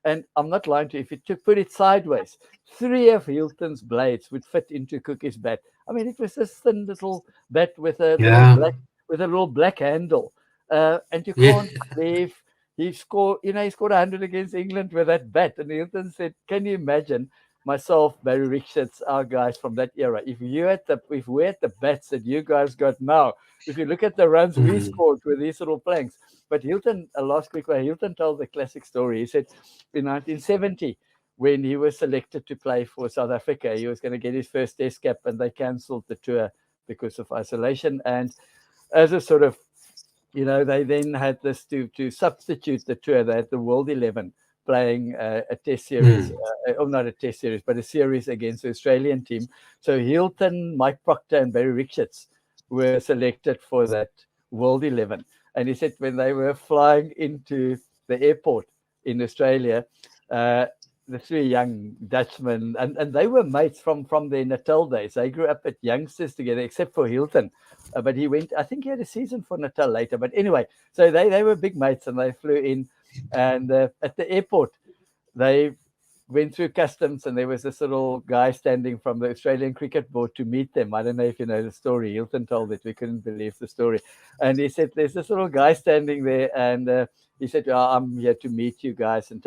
And I'm not lying to you, if you put it sideways, 3 of Hilton's blades would fit into Cookie's bat. I mean, it was this thin little bat with a little black handle. And you can't believe he scored 100 against England with that bat. And Hilton said, can you imagine myself, Barry Richards, our guys from that era, if we had the bats that you guys got now, if you look at the runs we scored with these little planks. But Hilton, last quick way, Hilton told the classic story. He said in 1970, when he was selected to play for South Africa, he was going to get his first test cap and they cancelled the tour because of isolation. And as a sort of, they then had this to substitute the tour. They had the World 11 playing a test series, not a test series, but a series against the Australian team. So Hilton, Mike Proctor and Barry Richards were selected for that World 11. And he said when they were flying into the airport in Australia, the 3 young Dutchmen, and they were mates from their Natal days. They grew up at youngsters together, except for Hilton. But he went, I think he had a season for Natal later. But anyway, so they were big mates and they flew in. And at the airport, they went through customs and there was this little guy standing from the Australian Cricket Board to meet them. I don't know if you know the story. Hilton told it. We couldn't believe the story. And he said, there's this little guy standing there. And he said, I'm here to meet you guys and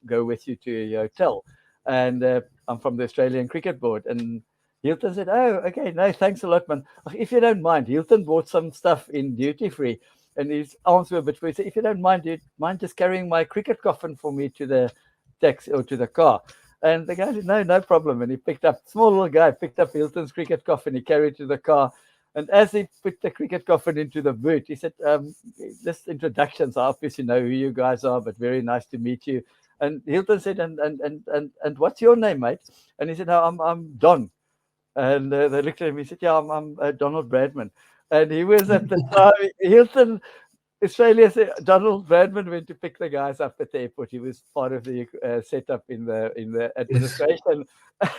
go with you to your hotel. And I'm from the Australian Cricket Board. And Hilton said, oh, okay, no, thanks a lot, man. If you don't mind, Hilton bought some stuff in duty free. And his arms were a bit free. He said, if you don't mind, do you mind just carrying my cricket coffin for me to the taxi or to the car? And the guy said, no problem. And he small little guy picked up Hilton's cricket coffin. He carried to the car. And as he put the cricket coffin into the boot, he said, just introductions. I obviously know who you guys are, but very nice to meet you. And Hilton said, and what's your name, mate? And he said, no, I'm Don. And they looked at him. He said, yeah, I'm Donald Bradman. And he was at the time, Hilton, Australia said, Donald Bradman went to pick the guys up at the airport. He was part of the setup in the administration.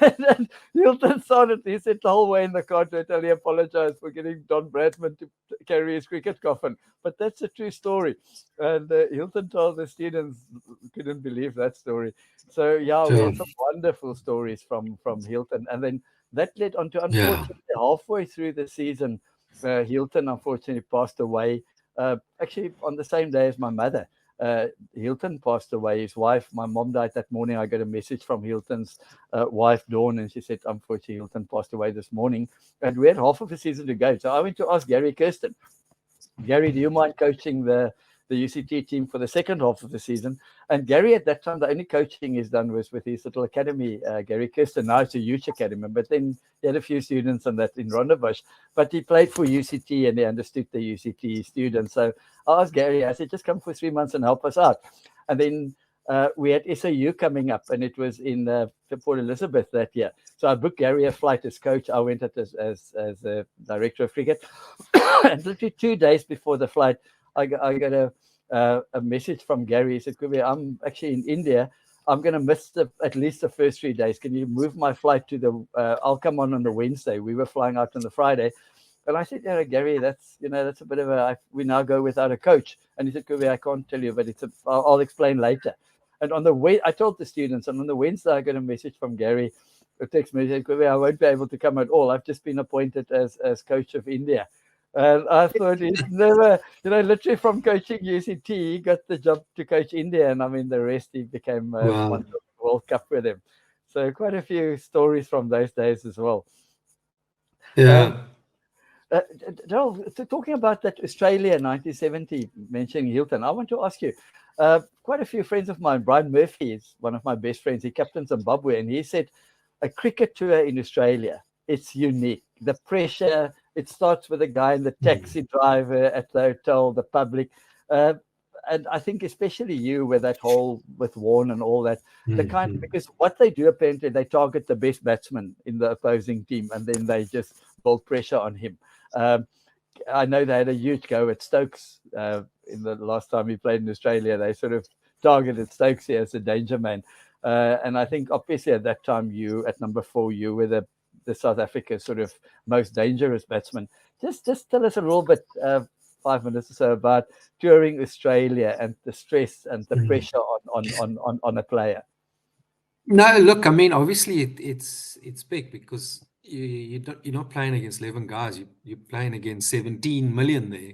And Hilton started, he said the whole way in the car to Italy, apologized for getting Don Bradman to carry his cricket coffin. But that's a true story. And Hilton told the students, couldn't believe that story. So, we had some wonderful stories from Hilton. And then that led on to, unfortunately, halfway through the season, Hilton unfortunately passed away. Actually, on the same day as my mother, Hilton passed away. His wife, my mom died that morning. I got a message from Hilton's wife, Dawn, and she said, unfortunately, Hilton passed away this morning. And we had half of the season to go. So I went to ask Gary Kirsten, Gary, do you mind coaching the UCT team for the second half of the season? And Gary, at that time, the only coaching he's done was with his little academy, Gary Kirsten. Now it's a huge academy, but then he had a few students on that in Rondebosch. But he played for UCT and he understood the UCT students. So I asked Gary, I said, just come for 3 months and help us out. And then we had SAU coming up, and it was in Port Elizabeth that year. So I booked Gary a flight as coach. I went as a director of cricket. And literally 2 days before the flight, I got a message from Gary. He said, I'm actually in India. I'm going to miss at least the first 3 days. Can you move my flight to I'll come on the Wednesday. We were flying out on the Friday. And I said, Gary, that's a bit of we now go without a coach. And he said, I can't tell you, but I'll explain later. And I told the students, and on the Wednesday, I got a message from Gary, a text message, I won't be able to come at all. I've just been appointed as coach of India. And I thought he's never, literally from coaching UCT, he got the job to coach India. And I mean, the rest, he became a wonderful World Cup with him. So quite a few stories from those days as well. Um, Yeah. Daryll, talking about that Australia 1970, mentioning Hilton, I want to ask you, quite a few friends of mine, Brian Murphy is one of my best friends, he captained Zimbabwe, and he said a cricket tour in Australia, it's unique. The pressure, it starts with the guy in the taxi driver at the hotel, the public. Uh, and I think especially you with that whole, with Warren and all that, the kind, because what they do apparently, they target the best batsman in the opposing team and then they just build pressure on him. Um, I know they had a huge go at Stokes in the last time he played in Australia. They sort of targeted Stokes here as a danger man. And I think obviously at that time, you at number 4, you were the South Africa sort of most dangerous batsman. Just tell us a little bit, 5 minutes or so, about touring Australia and the stress and the pressure on a player. No, look, I mean, obviously it's big because you're not playing against 11 guys. You're playing against 17 million there,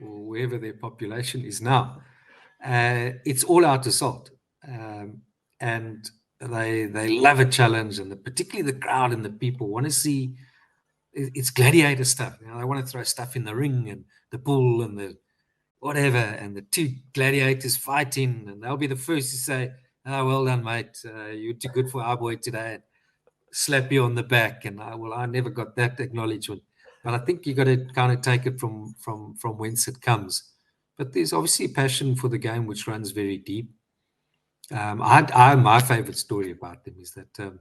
or wherever their population is now. It's all out assault, and they love a challenge, and particularly the crowd and the people want to see. It's gladiator stuff. You know, they want to throw stuff in the ring and the bull and the whatever, and the two gladiators fighting, and they'll be the first to say, "Oh, well done, mate. You're too good for our boy today." And slap you on the back, and I never got that acknowledgement. But I think you got to kind of take it from whence it comes. But there's obviously a passion for the game which runs very deep. My favorite story about them is that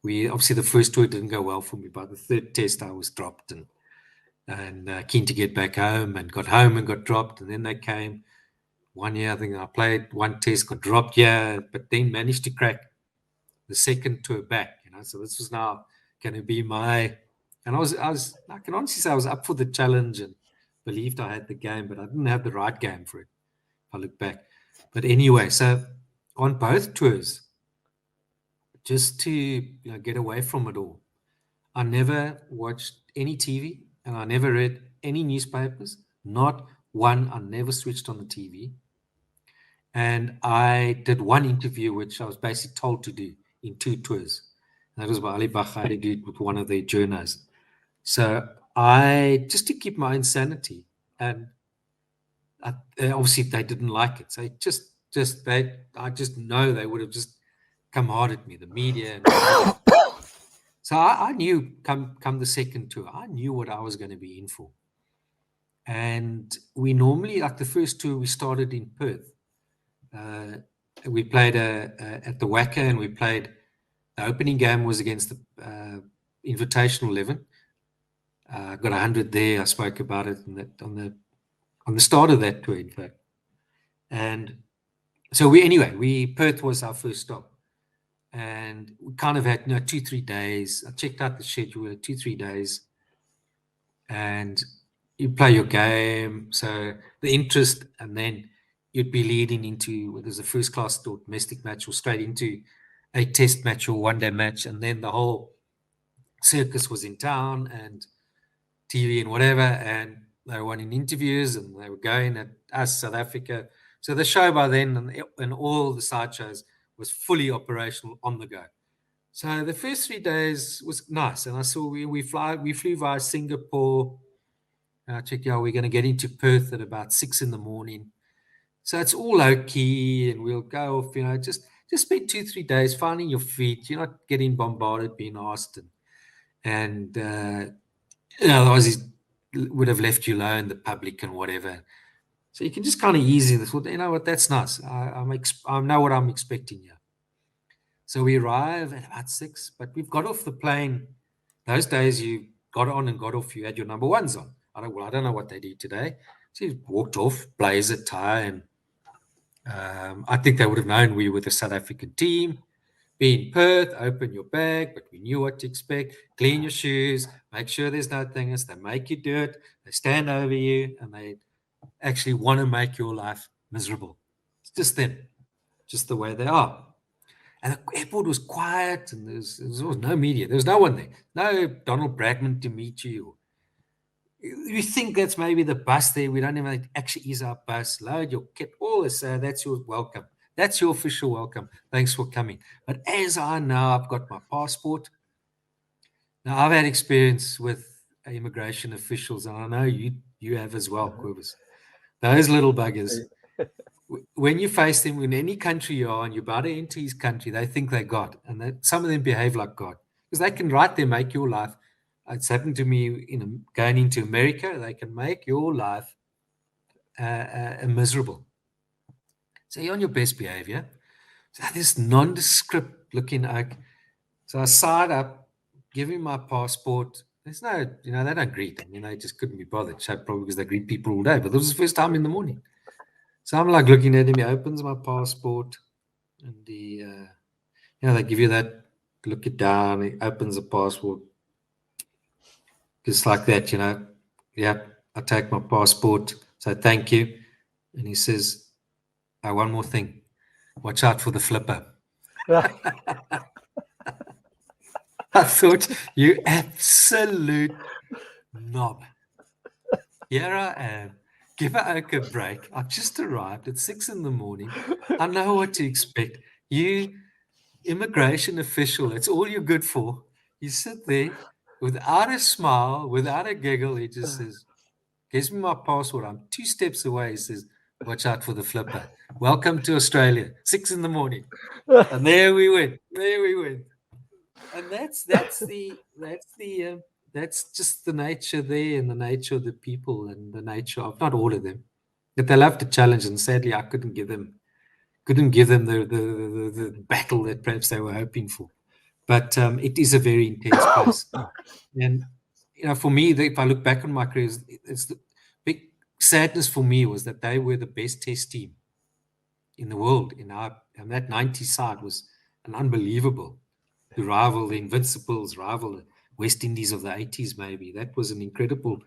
we obviously the first tour didn't go well for me. By the third test, I was dropped and keen to get back home, and got home and got dropped. And then they came 1 year. I think I played one test, got dropped, yeah, but then managed to crack the second tour back. You know, so this was now going to be my. And I can honestly say I was up for the challenge and believed I had the game, but I didn't have the right game for it. If I look back, but anyway, so on both tours, just to get away from it all, I never watched any TV and I never read any newspapers, not one. I never switched on the TV. And I did one interview, which I was basically told to do in 2 tours. And that was by Ali Bakhari, did with one of their journalists. So I, just to keep my insanity, and obviously they didn't like it. So I just know they would have just come hard at me, the media and whatever. So I knew come the second tour, I knew what I was going to be in for. And we normally, like the first tour, we started in Perth. We played at the Wacker, and we played. The opening game was against the Invitational 11. Got 100 there. I spoke about it on the start of that tour, in fact. And so Perth was our first stop, and we kind of had 2-3 days. I checked out the schedule, 2-3 days, and you play your game. So the interest, and then you'd be leading into whether there's a first class or domestic match, or straight into a test match or one-day match, and then the whole circus was in town and TV and whatever, and they were wanting interviews, and they were going at us, South Africa. So the show by then and all the side shows was fully operational on the go. So the first 3 days was nice, and I saw we flew via Singapore. I checked out we're going to get into Perth at about 6 in the morning. So it's all low key, and we'll go off, just spend 2-3 days finding your feet. You're not getting bombarded, being asked, and otherwise he would have left you alone, the public and whatever. So you can just kind of ease in this. Well, you know what? That's nice. I know what I'm expecting here. So we arrive at about 6, but we've got off the plane. Those days you got on and got off. You had your number ones on. I don't know what they do today. So you walked off, blazer, tie, and I think they would have known we were the South African team. Be in Perth, open your bag, but we knew what to expect. Clean your shoes, make sure there's no things. They make you do it. They stand over you, and they actually want to make your life miserable. It's just them, just the way they are. And the airport was quiet, and there was no media. There was no one there. No Donald Bradman to meet you. You think that's maybe the bus there. We don't even, it actually is our bus. Load your kit, all this. That's your welcome. That's your official welcome. Thanks for coming. But as I know, I've got my passport. Now, I've had experience with immigration officials, and I know you have as well, Quivers. Those little buggers. When you face them in any country you are and you're about to enter his country, they think they're God, and that some of them behave like God because they can right there make your life. It's happened to me going into America. They can make your life miserable. So you're on your best behavior. So this nondescript looking oak. So I signed up, give him my passport. There's no, they don't greet. I mean, they just couldn't be bothered. So probably because they greet people all day. But this was the first time in the morning. So I'm like looking at him. He opens my passport, and they give you that, look it down. He opens the passport, just like that, Yeah, I take my passport. So thank you. And he says, oh, one more thing. Watch out for the flipper. I thought, you absolute knob. Here I am. Give a oak a break. I've just arrived at 6 in the morning. I know what to expect. You immigration official, it's all you're good for. You sit there without a smile, without a giggle. He just says, gives me my passport. I'm 2 steps away. He says, watch out for the flipper. Welcome to Australia. 6 in the morning. And there we went. There we went. And that's just the nature there, and the nature of the people, and the nature of not all of them. But they love to challenge, and sadly I couldn't give them the battle that perhaps they were hoping for. But it is a very intense place. And for me, if I look back on my career, it's the big sadness for me was that they were the best test team in the world. And that 90 side was an unbelievable, to rival the Invincibles, rival the West Indies of the 80s, maybe. That was an incredible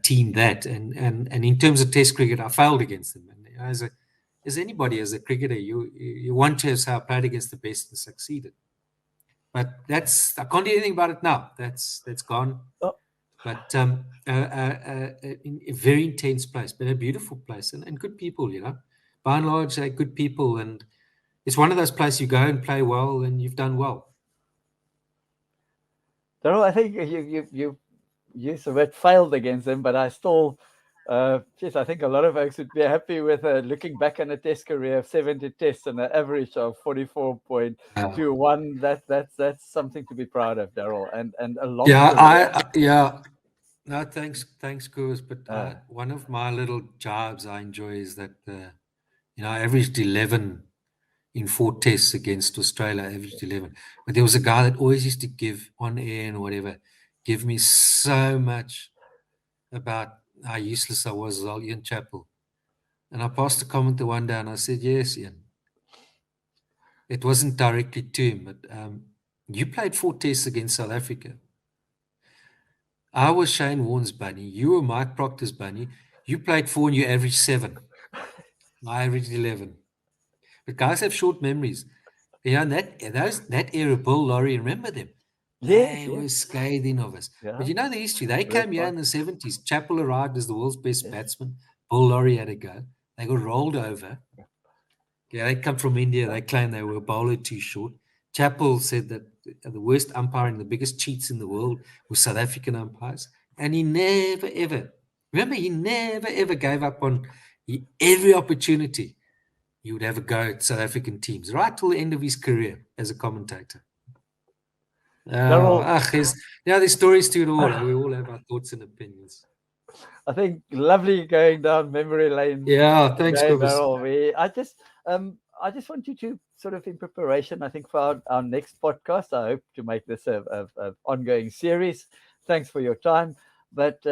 team. And in terms of Test cricket, I failed against them. And as anybody, as a cricketer, you want to say I played against the best and succeeded. But I can't do anything about it now. That's gone. Oh. But in a very intense place, but a beautiful place, and good people. By and large, they're good people, and it's one of those places you go and play well, and you've done well. Daryll, I think you used the word failed against them, but I still, I think a lot of folks would be happy with looking back on a Test career of 70 tests and an average of 44.21. That's something to be proud of, Daryll, and a long career. No, thanks, Koos. But one of my little jobs I enjoy is that I averaged 11 in 4 tests against Australia. I averaged 11, but there was a guy that always used to give on air and whatever, give me so much about how useless I was, Ian Chappell. And I passed a comment the one day, and I said, "Yes, Ian." It wasn't directly to him, but you played 4 tests against South Africa. I was Shane Warne's bunny. You were Mike Proctor's bunny. You played 4 and you averaged 7. I averaged 11. But guys have short memories. And that era, Bill Laurie, remember them? They were scathing of us. Yeah. But you know the history. They came here in the 70s. Chappell arrived as the world's best batsman. Bill Laurie had a go. They got rolled over. Yeah, they come from India. They claim they were a bowler too short. Chappell said that the worst umpiring, the biggest cheats in the world were South African umpires. And he never, ever gave up on every opportunity. He would have a go at South African teams right till the end of his career as a commentator. There's stories to it all. We all have our thoughts and opinions. I think lovely going down memory lane. Yeah, thanks, Daryll. I just want you to sort of, in preparation, I think, for our next podcast, I hope to make this a ongoing series. Thanks for your time. But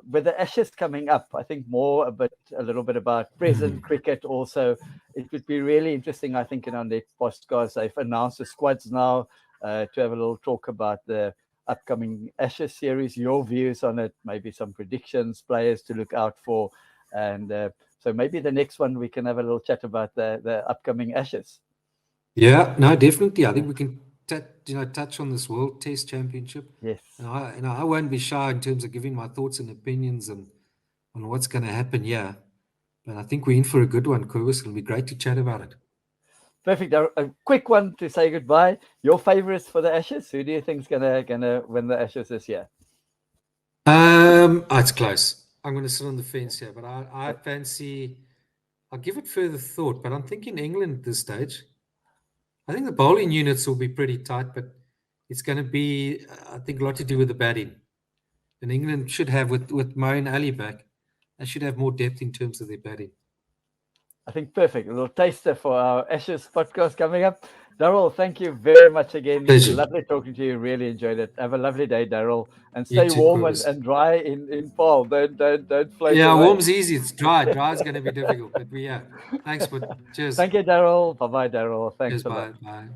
with the Ashes coming up, I think a little bit about present cricket also. It would be really interesting, I think, in our next podcast. They've announced the squads now to have a little talk about the upcoming Ashes series, your views on it, maybe some predictions, players to look out for. And so maybe the next one we can have a little chat about the upcoming Ashes. Yeah, no, definitely. I think we can touch on this World Test Championship. Yes. And I won't be shy in terms of giving my thoughts and opinions on what's going to happen here. But I think we're in for a good one, Cobus. It'll be great to chat about it. Perfect. A quick one to say goodbye. Your favorites for the Ashes? Who do you think's gonna win the Ashes this year? It's close. I'm going to sit on the fence here, but I fancy. I'll give it further thought, but I'm thinking England at this stage. I think the bowling units will be pretty tight, but it's going to be, I think, a lot to do with the batting. And England should have, with Moeen Ali back, they should have more depth in terms of their batting. I think perfect. A little taster for our Ashes podcast coming up. Daryll, thank you very much again. Pleasure. Lovely talking to you. Really enjoyed it. Have a lovely day, Daryll, and You stay too, warm Cobus. and dry in fall. Don't float Yeah, away. warm's easy. It's dry. Dry is going to be difficult, but yeah. Thanks, but cheers. Thank you, Daryll. Bye bye, Daryll. Thanks Cheers, a lot. bye.